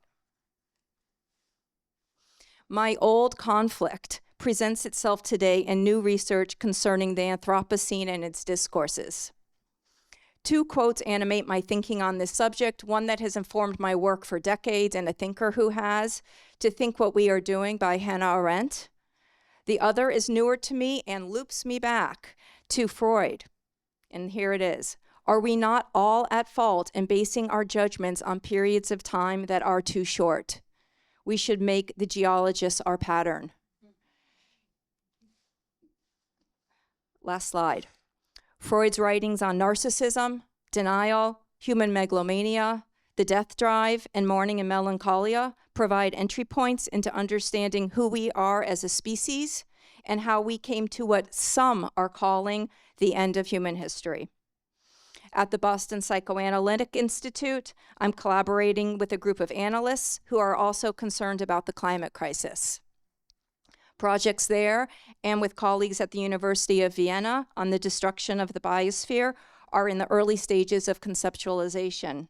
L: My old conflict presents itself today in new research concerning the Anthropocene and its discourses. 2 quotes animate my thinking on this subject, one that has informed my work for decades and a thinker who has, To Think What We Are Doing by Hannah Arendt. The other is newer to me and loops me back to Freud. And here it is. Are we not all at fault in basing our judgments on periods of time that are too short? We should make the geologists our pattern. Last slide. Freud's writings on narcissism, denial, human megalomania, The death drive and mourning and melancholia provide entry points into understanding who we are as a species and how we came to what some are calling the end of human history. At the Boston Psychoanalytic Institute, I'm collaborating with a group of analysts who are also concerned about the climate crisis. Projects there and with colleagues at the University of Vienna on the destruction of the biosphere are in the early stages of conceptualization.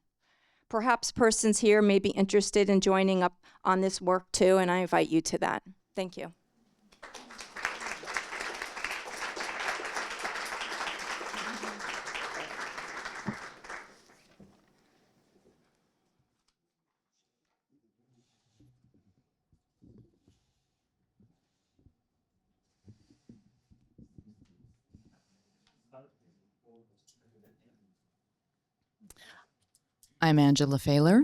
L: Perhaps persons here may be interested in joining up on this work too, and I invite you to that. Thank you.
M: I'm Angela Failer.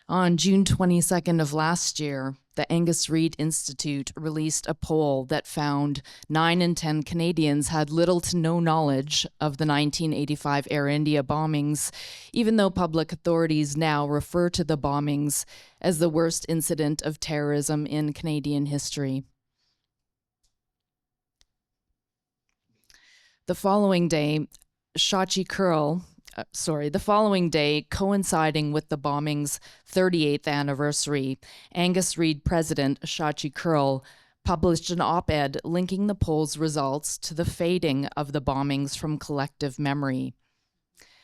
M: On June 22nd of last year, the Angus Reid Institute released a poll that found 9 in 10 Canadians had little to no knowledge of the 1985 Air India bombings, even though public authorities now refer to the bombings as the worst incident of terrorism in Canadian history. The following day, coinciding with the bombing's 38th anniversary, Angus Reid President Shachi Kurl published an op-ed linking the poll's results to the fading of the bombings from collective memory.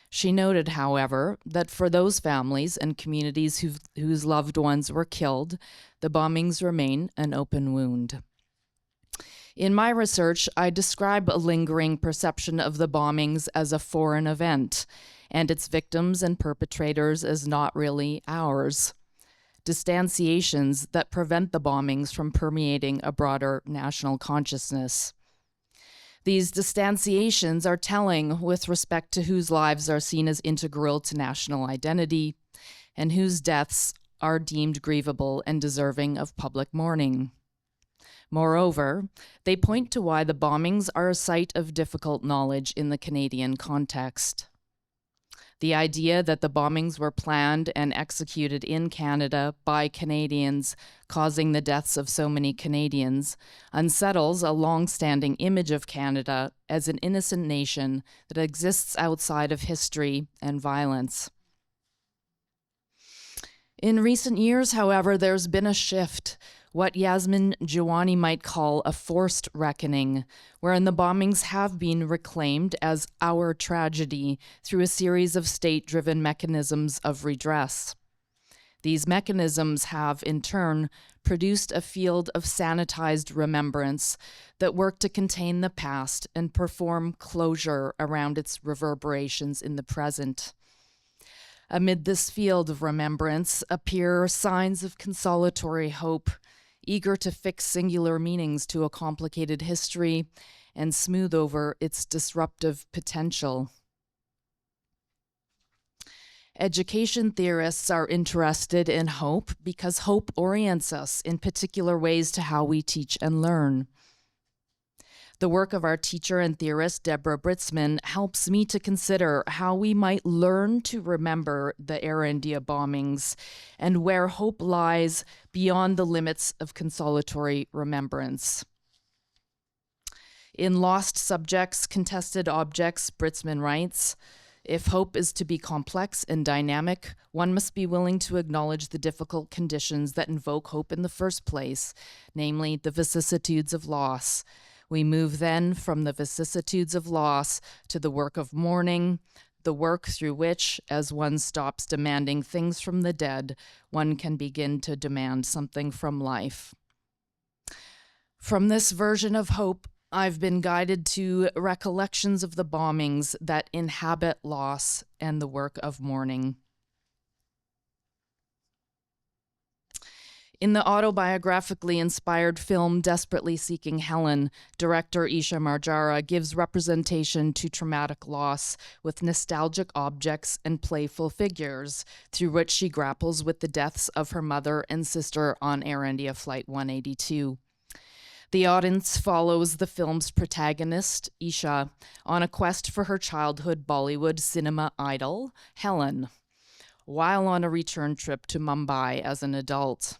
M: She noted, however, that for those families and communities whose loved ones were killed, the bombings remain an open wound. In my research, I describe a lingering perception of the bombings as a foreign event, and its victims and perpetrators as not really ours. Distanciations that prevent the bombings from permeating a broader national consciousness. These distanciations are telling with respect to whose lives are seen as integral to national identity, and whose deaths are deemed grievable and deserving of public mourning. Moreover, they point to why the bombings are a site of difficult knowledge in the Canadian context. The idea that the bombings were planned and executed in Canada by Canadians, causing the deaths of so many Canadians, unsettles a long-standing image of Canada as an innocent nation that exists outside of history and violence. In recent years, however, there's been a shift, what Yasmin Jawani might call a forced reckoning, wherein the bombings have been reclaimed as our tragedy through a series of state-driven mechanisms of redress. These mechanisms have, in turn, produced a field of sanitized remembrance that work to contain the past and perform closure around its reverberations in the present. Amid this field of remembrance appear signs of consolatory hope, eager to fix singular meanings to a complicated history and smooth over its disruptive potential. Education theorists are interested in hope because hope orients us in particular ways to how we teach and learn. The work of our teacher and theorist, Deborah Britzman, helps me to consider how we might learn to remember the Air India bombings and where hope lies beyond the limits of consolatory remembrance. In Lost Subjects, Contested Objects, Britzman writes, "If hope is to be complex and dynamic, one must be willing to acknowledge the difficult conditions that invoke hope in the first place, namely the vicissitudes of loss. We move then from the vicissitudes of loss to the work of mourning, the work through which, as one stops demanding things from the dead, one can begin to demand something from life." From this version of hope, I've been guided to recollections of the bombings that inhabit loss and the work of mourning. In the autobiographically inspired film Desperately Seeking Helen, director Isha Marjara gives representation to traumatic loss with nostalgic objects and playful figures, through which she grapples with the deaths of her mother and sister on Air India Flight 182. The audience follows the film's protagonist, Isha, on a quest for her childhood Bollywood cinema idol, Helen. while on a return trip to Mumbai as an adult.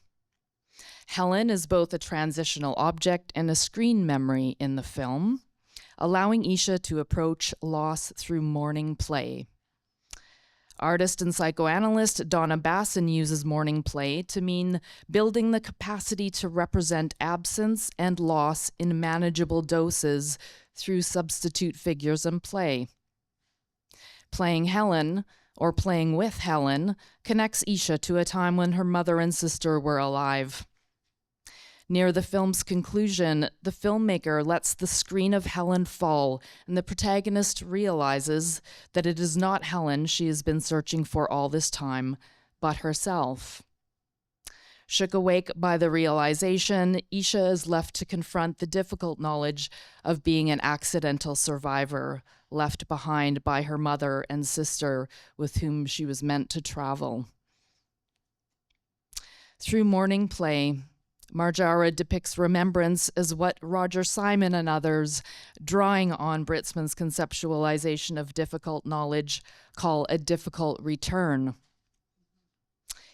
M: Helen is both a transitional object and a screen memory in the film, allowing Isha to approach loss through mourning play. Artist and psychoanalyst Donna Basson uses mourning play to mean building the capacity to represent absence and loss in manageable doses through substitute figures and play. Playing Helen, or playing with Helen, connects Isha to a time when her mother and sister were alive. Near the film's conclusion, the filmmaker lets the screen of Helen fall, and the protagonist realizes that it is not Helen she has been searching for all this time, but herself. Shook awake by the realization, Isha is left to confront the difficult knowledge of being an accidental survivor, left behind by her mother and sister with whom she was meant to travel. Through mourning play, Marjara depicts remembrance as what Roger Simon and others, drawing on Britzman's conceptualization of difficult knowledge, call a difficult return.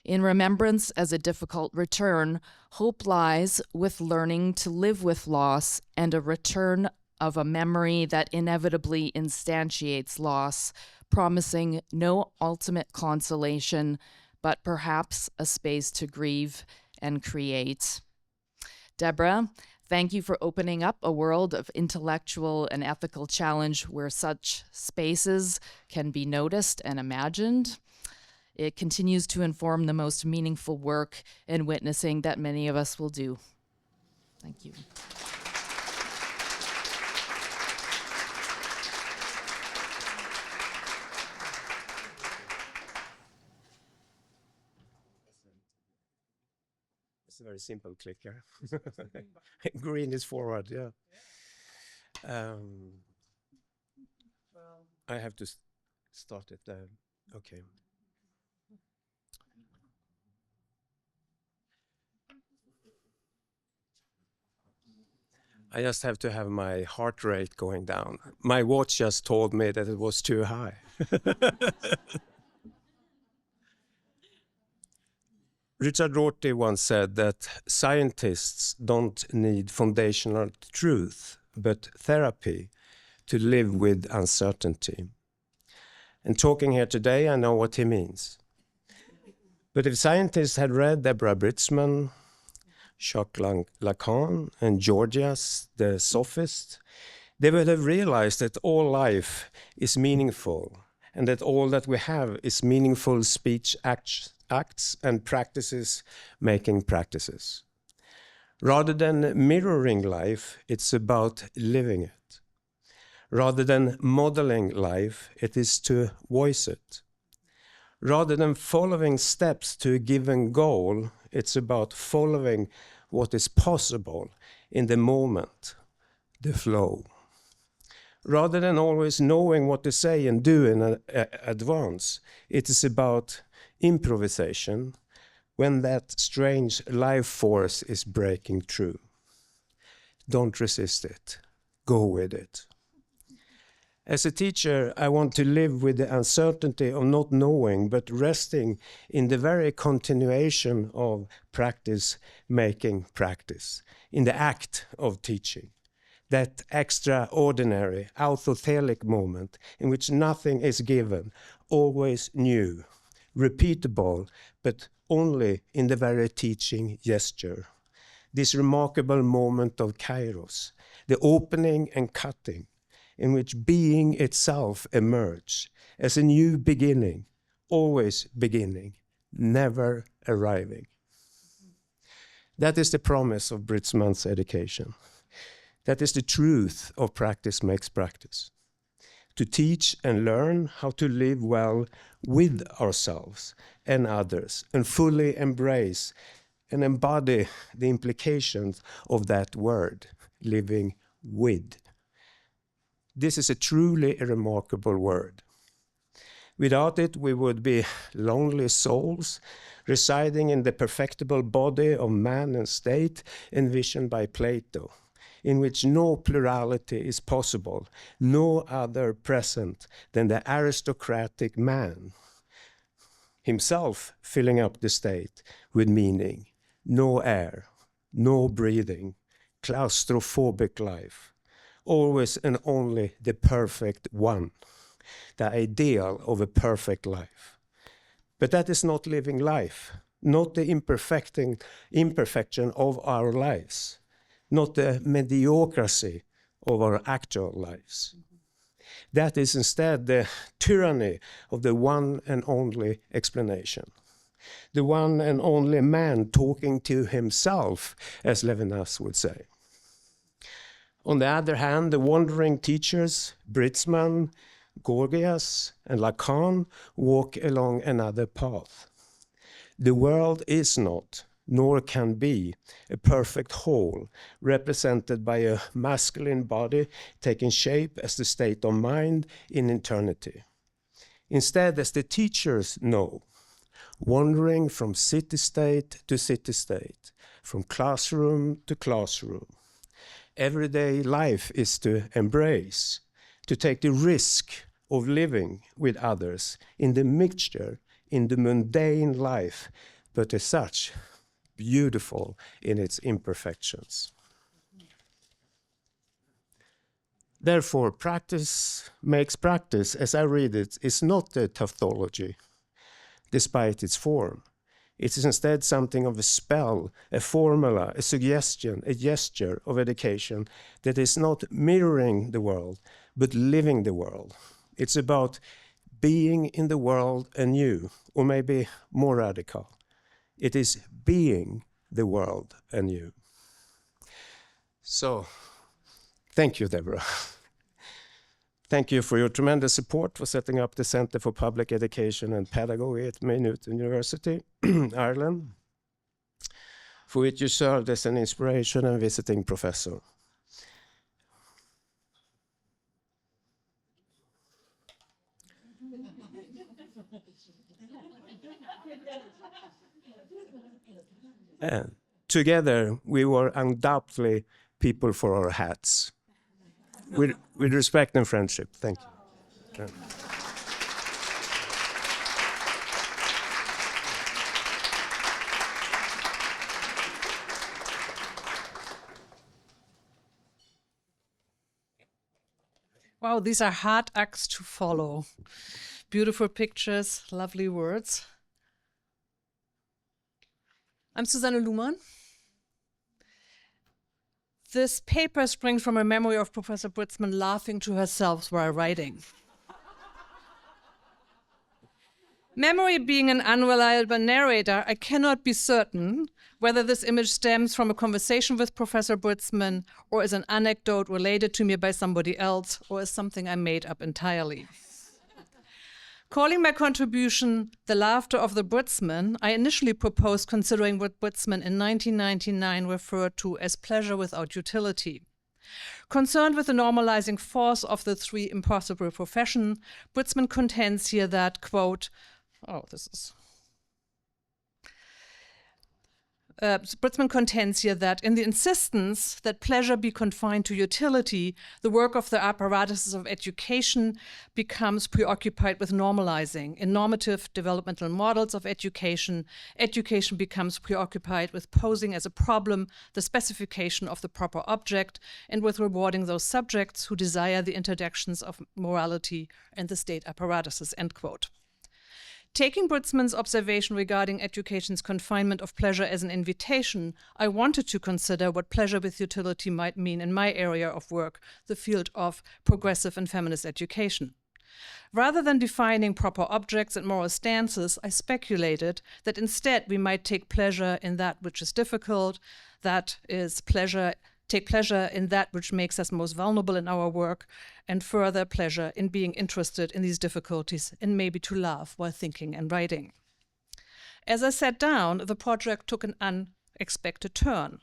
M: In remembrance as a difficult return, hope lies with learning to live with loss and a return of a memory that inevitably instantiates loss, promising no ultimate consolation, but perhaps a space to grieve and create. Deborah, thank you for opening up a world of intellectual and ethical challenge where such spaces can be noticed and imagined. It continues to inform the most meaningful work in witnessing that many of us will do. Thank you.
N: It's a very simple clicker. Green is forward, yeah. I have to start it. Okay. I just have to have my heart rate going down. My watch just told me that it was too high. Richard Rorty once said that scientists don't need foundational truth, but therapy to live with uncertainty. And talking here today, I know what he means. But if scientists had read Deborah Britzman, Jacques Lacan, and Georgias, the sophist, they would have realized that all life is meaningful and that all that we have is meaningful speech acts and practices making practices. Rather than mirroring life, it's about living it. Rather than modeling life, it is to voice it. Rather than following steps to a given goal, it's about following what is possible in the moment, the flow. Rather than always knowing what to say and do in advance, it is about improvisation when that strange life force is breaking through. Don't resist it. Go with it. As a teacher, I want to live with the uncertainty of not knowing, but resting in the very continuation of practice making practice, in the act of teaching. That extraordinary, autothelic moment in which nothing is given, always new, repeatable, but only in the very teaching gesture. This remarkable moment of kairos, the opening and cutting, in which being itself emerges as a new beginning, always beginning, never arriving. That is the promise of Britzman's education. That is the truth of practice makes practice. To teach and learn how to live well with ourselves and others, and fully embrace and embody the implications of that word, living with. This is a truly remarkable word. Without it, we would be lonely souls residing in the perfectible body of man and state envisioned by Plato, in which no plurality is possible, no other present than the aristocratic man. himself filling up the state with meaning. No air, no breathing, claustrophobic life. Always and only the perfect one, the ideal of a perfect life. But that is not living life, not the imperfection of our lives, not the mediocrity of our actual lives. That is instead the tyranny of the one and only explanation. The one and only man talking to himself, as Levinas would say. On the other hand, the wandering teachers, Britzman, Gorgias, and Lacan walk along another path. The world is not, nor can be, a perfect whole, represented by a masculine body taking shape as the state of mind in eternity. Instead, as the teachers know, wandering from city-state to city-state, from classroom to classroom, everyday life is to embrace, to take the risk of living with others in the mixture, in the mundane life, but as such, beautiful in its imperfections. Therefore, practice makes practice, as I read it, is not a tautology, despite its form. It is instead something of a spell, a formula, a suggestion, a gesture of education that is not mirroring the world, but living the world. It's about being in the world anew, or maybe more radical. It is being the world anew. So, thank you, Deborah. Thank you for your tremendous support for setting up the Center for Public Education and Pedagogy at Maynooth University, Ireland, for which you served as an inspiration and visiting professor. And together, we were undoubtedly people for our hats. With respect and friendship. Thank you.
O: Wow, these are hard acts to follow. Beautiful pictures, lovely words. I'm Susanne Luhmann. This paper springs from a memory of Professor Britzman laughing to herself while writing. Memory being an unreliable narrator, I cannot be certain whether this image stems from a conversation with Professor Britzman or is an anecdote related to me by somebody else or is something I made up entirely. Calling my contribution The Laughter of the Britzman, I initially proposed considering what Britzman in 1999 referred to as pleasure without utility. Concerned with the normalizing force of the three impossible professions, Britzman contends here that, quote, Britzman contends here that in the insistence that pleasure be confined to utility, the work of the apparatuses of education becomes preoccupied with normalizing. In normative developmental models of education, education becomes preoccupied with posing as a problem the specification of the proper object and with rewarding those subjects who desire the interactions of morality and the state apparatuses, end quote. Taking Britzman's observation regarding education's confinement of pleasure as an invitation, I wanted to consider what pleasure with utility might mean in my area of work, the field of progressive and feminist education. Rather than defining proper objects and moral stances, I speculated that instead we might take pleasure in that which is difficult, that is take pleasure in that which makes us most vulnerable in our work, and further pleasure in being interested in these difficulties and maybe to laugh while thinking and writing. As I sat down, the project took an unexpected turn.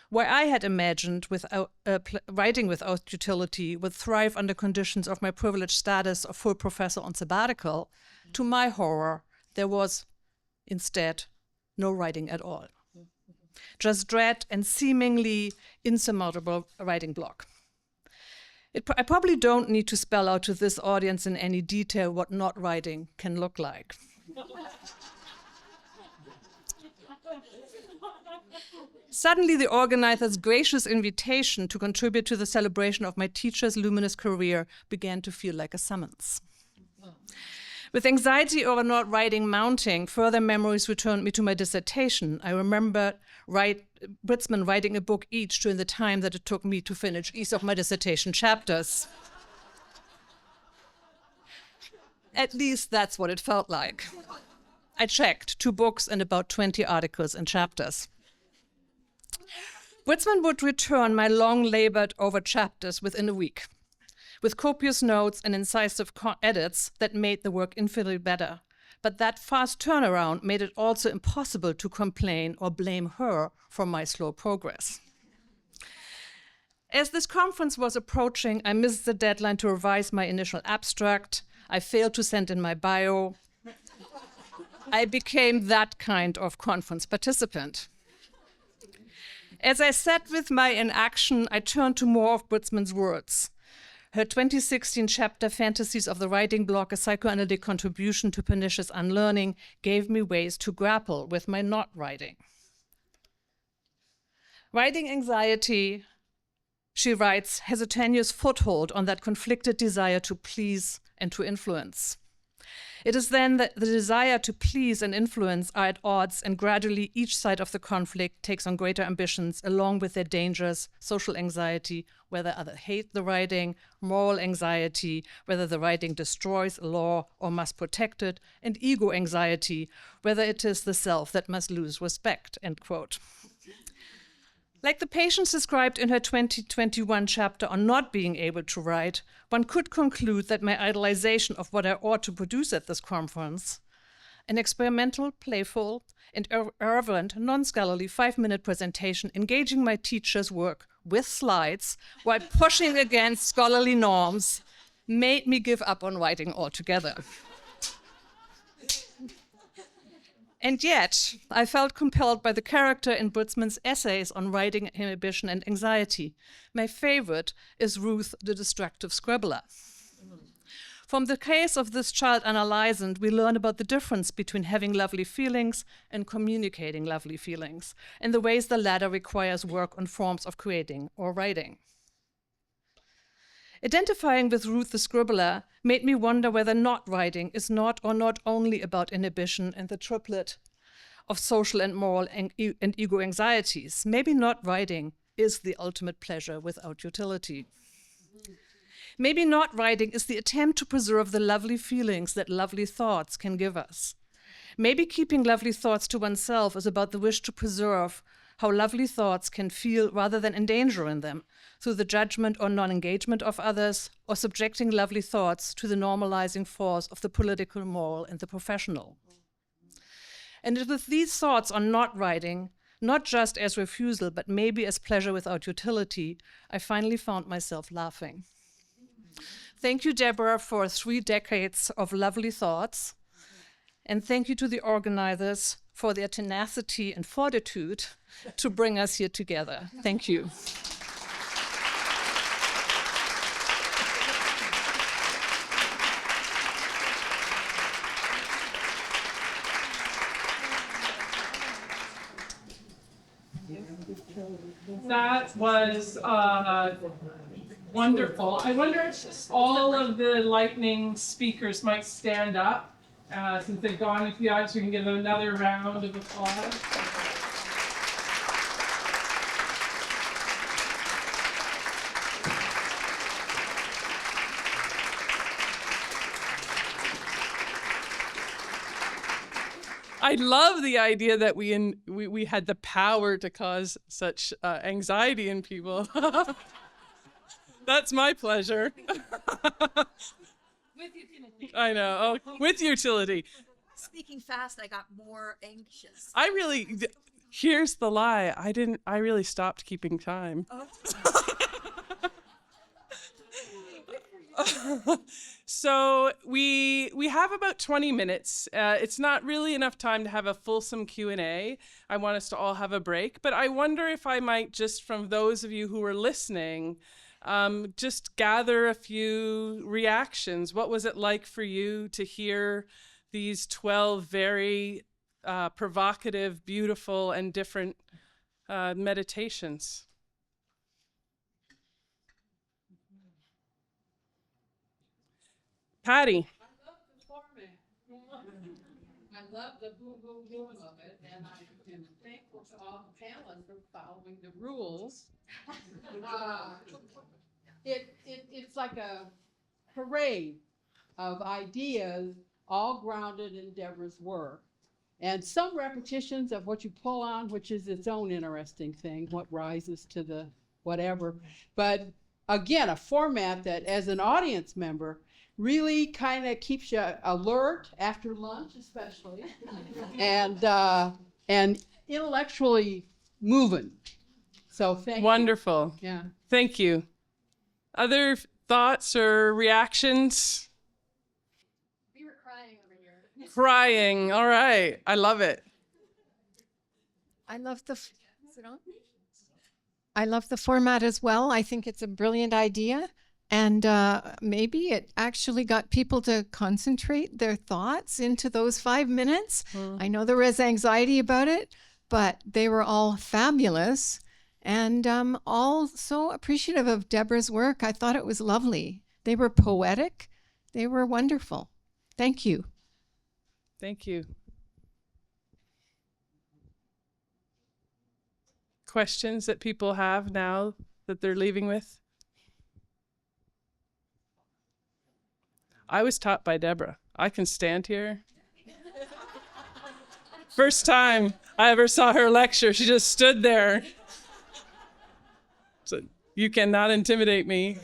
O: Where I had imagined writing without utility would thrive under conditions of my privileged status of full professor on sabbatical, to my horror, there was instead no writing at all. Just dread and seemingly insurmountable writing block. I probably don't need to spell out to this audience in any detail what not writing can look like. Suddenly, the organizer's gracious invitation to contribute to the celebration of my teacher's luminous career began to feel like a summons. With anxiety over not writing mounting, further memories returned me to my dissertation. I remember Britzman writing a book each during the time that it took me to finish each of my dissertation chapters. At least that's what it felt like. I checked 2 books and about 20 articles and chapters. Britzman would return my long-labored over chapters within a week, with copious notes and incisive edits that made the work infinitely better. But that fast turnaround made it also impossible to complain or blame her for my slow progress. As this conference was approaching, I missed the deadline to revise my initial abstract. I failed to send in my bio. I became that kind of conference participant. As I sat with my inaction, I turned to more of Britzman's words. Her 2016 chapter, Fantasies of the Writing Block, a Psychoanalytic Contribution to Pernicious Unlearning, gave me ways to grapple with my not writing. Writing anxiety, she writes, has a tenuous foothold on that conflicted desire to please and to influence. It is then that the desire to please and influence are at odds, and gradually each side of the conflict takes on greater ambitions along with their dangers, social anxiety, whether others hate the writing, moral anxiety, whether the writing destroys a law or must protect it, and ego anxiety, whether it is the self that must lose respect, end quote. Like the patients described in her 2021 chapter on not being able to write, one could conclude that my idolization of what I ought to produce at this conference, an experimental, playful, and irreverent, non-scholarly 5-minute presentation engaging my teacher's work with slides while pushing against scholarly norms, made me give up on writing altogether. And yet, I felt compelled by the character in Britzman's essays on writing inhibition and anxiety. My favorite is Ruth, the Destructive Scribbler. From the case of this child, Anna Lysand, we learn about the difference between having lovely feelings and communicating lovely feelings, and the ways the latter requires work on forms of creating or writing. Identifying with Ruth the Scribbler made me wonder whether not writing is not or not only about inhibition and the triplet of social and moral and ego anxieties. Maybe not writing is the ultimate pleasure without utility. Maybe not writing is the attempt to preserve the lovely feelings that lovely thoughts can give us. Maybe keeping lovely thoughts to oneself is about the wish to preserve how lovely thoughts can feel rather than endangering them through the judgment or non-engagement of others, or subjecting lovely thoughts to the normalizing force of the political, moral, and the professional. And with these thoughts on not writing, not just as refusal, but maybe as pleasure without utility, I finally found myself laughing. Thank you, Deborah, for 3 decades of lovely thoughts. And thank you to the organizers for their tenacity and fortitude to bring us here together. Thank you.
A: That was wonderful. I wonder if all of the lightning speakers might stand up since they've gone a few hours. We can give them another round of applause. I love the idea that we had the power to cause such anxiety in people. That's my pleasure.
C: With utility.
A: I know. Oh, with utility.
C: Speaking fast, I got more anxious.
A: Here's the lie. I really stopped keeping time.
C: Oh.
A: So we have about 20 minutes. It's not really enough time to have a fulsome Q&A. I want us to all have a break, but I wonder if I might just, from those of you who are listening, just gather a few reactions. What was it like for you to hear these 12 very provocative, beautiful, and different meditations. Patty.
G: I love the boom, boom, boom of it, and I am thankful to all the panelists for following the rules. It's like a parade of ideas, all grounded in Deborah's work. And some repetitions of what you pull on, which is its own interesting thing, what rises to the whatever. But again, a format that, as an audience member, really kind of keeps you alert after lunch, especially, and intellectually moving. So thank you.
A: Wonderful.
G: Yeah.
A: Thank you. Other thoughts or reactions?
C: We were crying over here.
A: Crying. All right. I love it.
H: I love the. Is it on? I love the format as well. I think it's a brilliant idea. And maybe it actually got people to concentrate their thoughts into those 5 minutes. I know there was anxiety about it, but they were all fabulous and all so appreciative of Deborah's work. I thought it was lovely. They were poetic. They were wonderful. Thank you.
A: Thank you. Questions that people have now that they're leaving with? I was taught by Deborah. I can stand here. First time I ever saw her lecture, she just stood there. So you cannot intimidate me.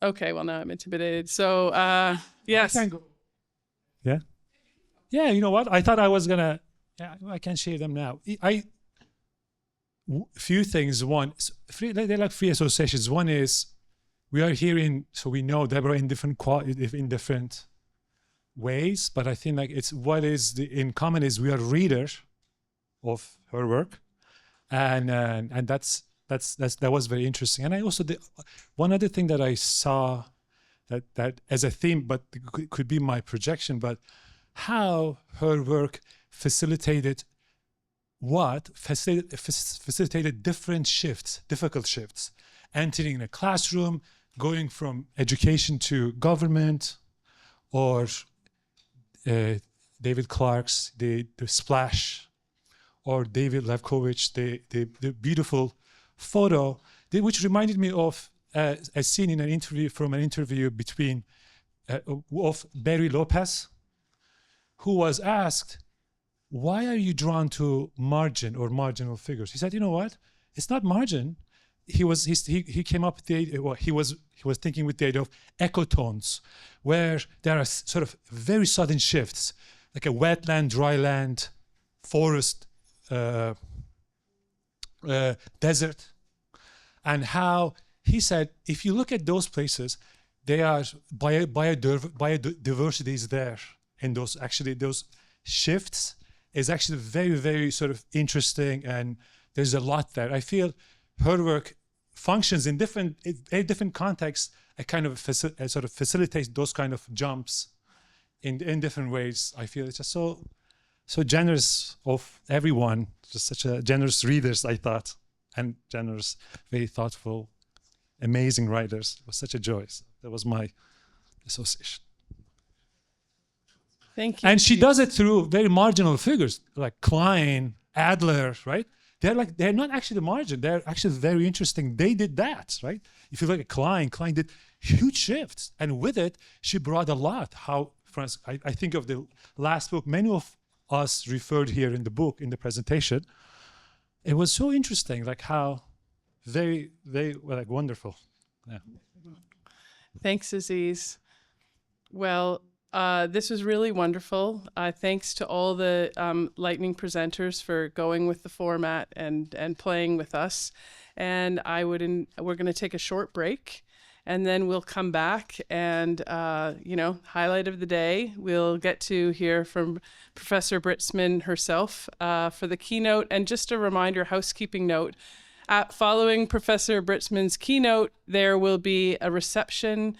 A: Okay, well now I'm intimidated. So yes.
P: I can go. Yeah? Yeah, you know what? I thought I was gonna, yeah, I can share them now. Few things. One, they're like free associations. One is we are hearing, so we know Deborah in different ways, but I think like it's what is in common is we are readers of her work, and that was very interesting. And I also one other thing that I saw that as a theme, but could be my projection, but how her work facilitated different shifts, difficult shifts, entering a classroom, going from education to government, or David Clarke's The Splash, or David Levkovich, the beautiful photo, which reminded me of a scene in an interview between of Barry Lopez, who was asked, why are you drawn to margin or marginal figures? He said, you know what? It's not margin. He came up with the idea, well, he was thinking with the idea of ecotones, where there are sort of very sudden shifts, like a wetland, dry land, forest, desert, and how he said, if you look at those places, they are biodiversity is there, and those shifts is actually very, very sort of interesting, and there's a lot there. I feel her work functions in different contexts. It kind of sort of facilitates those kind of jumps in different ways. I feel it's just so generous of everyone, just such a generous readers, I thought, and generous, very thoughtful, amazing writers. It was such a joy. So that was my association.
A: Thank you.
P: And she does it through very marginal figures like Klein, Adler, right? They're not actually the margin. They're actually very interesting. They did that, right? If you look at Klein did huge shifts, and with it, she brought a lot. How, for instance, I think of the last book. Many of us referred here in the book in the presentation. It was so interesting, like how very, very like wonderful. Yeah.
A: Thanks, Aziz. Well. This was really wonderful. Thanks to all the lightning presenters for going with the format and playing with us. And we're going to take a short break, and then we'll come back and, highlight of the day, we'll get to hear from Professor Britzman herself for the keynote. And just a reminder, housekeeping note, Following Professor Britzman's keynote, there will be a reception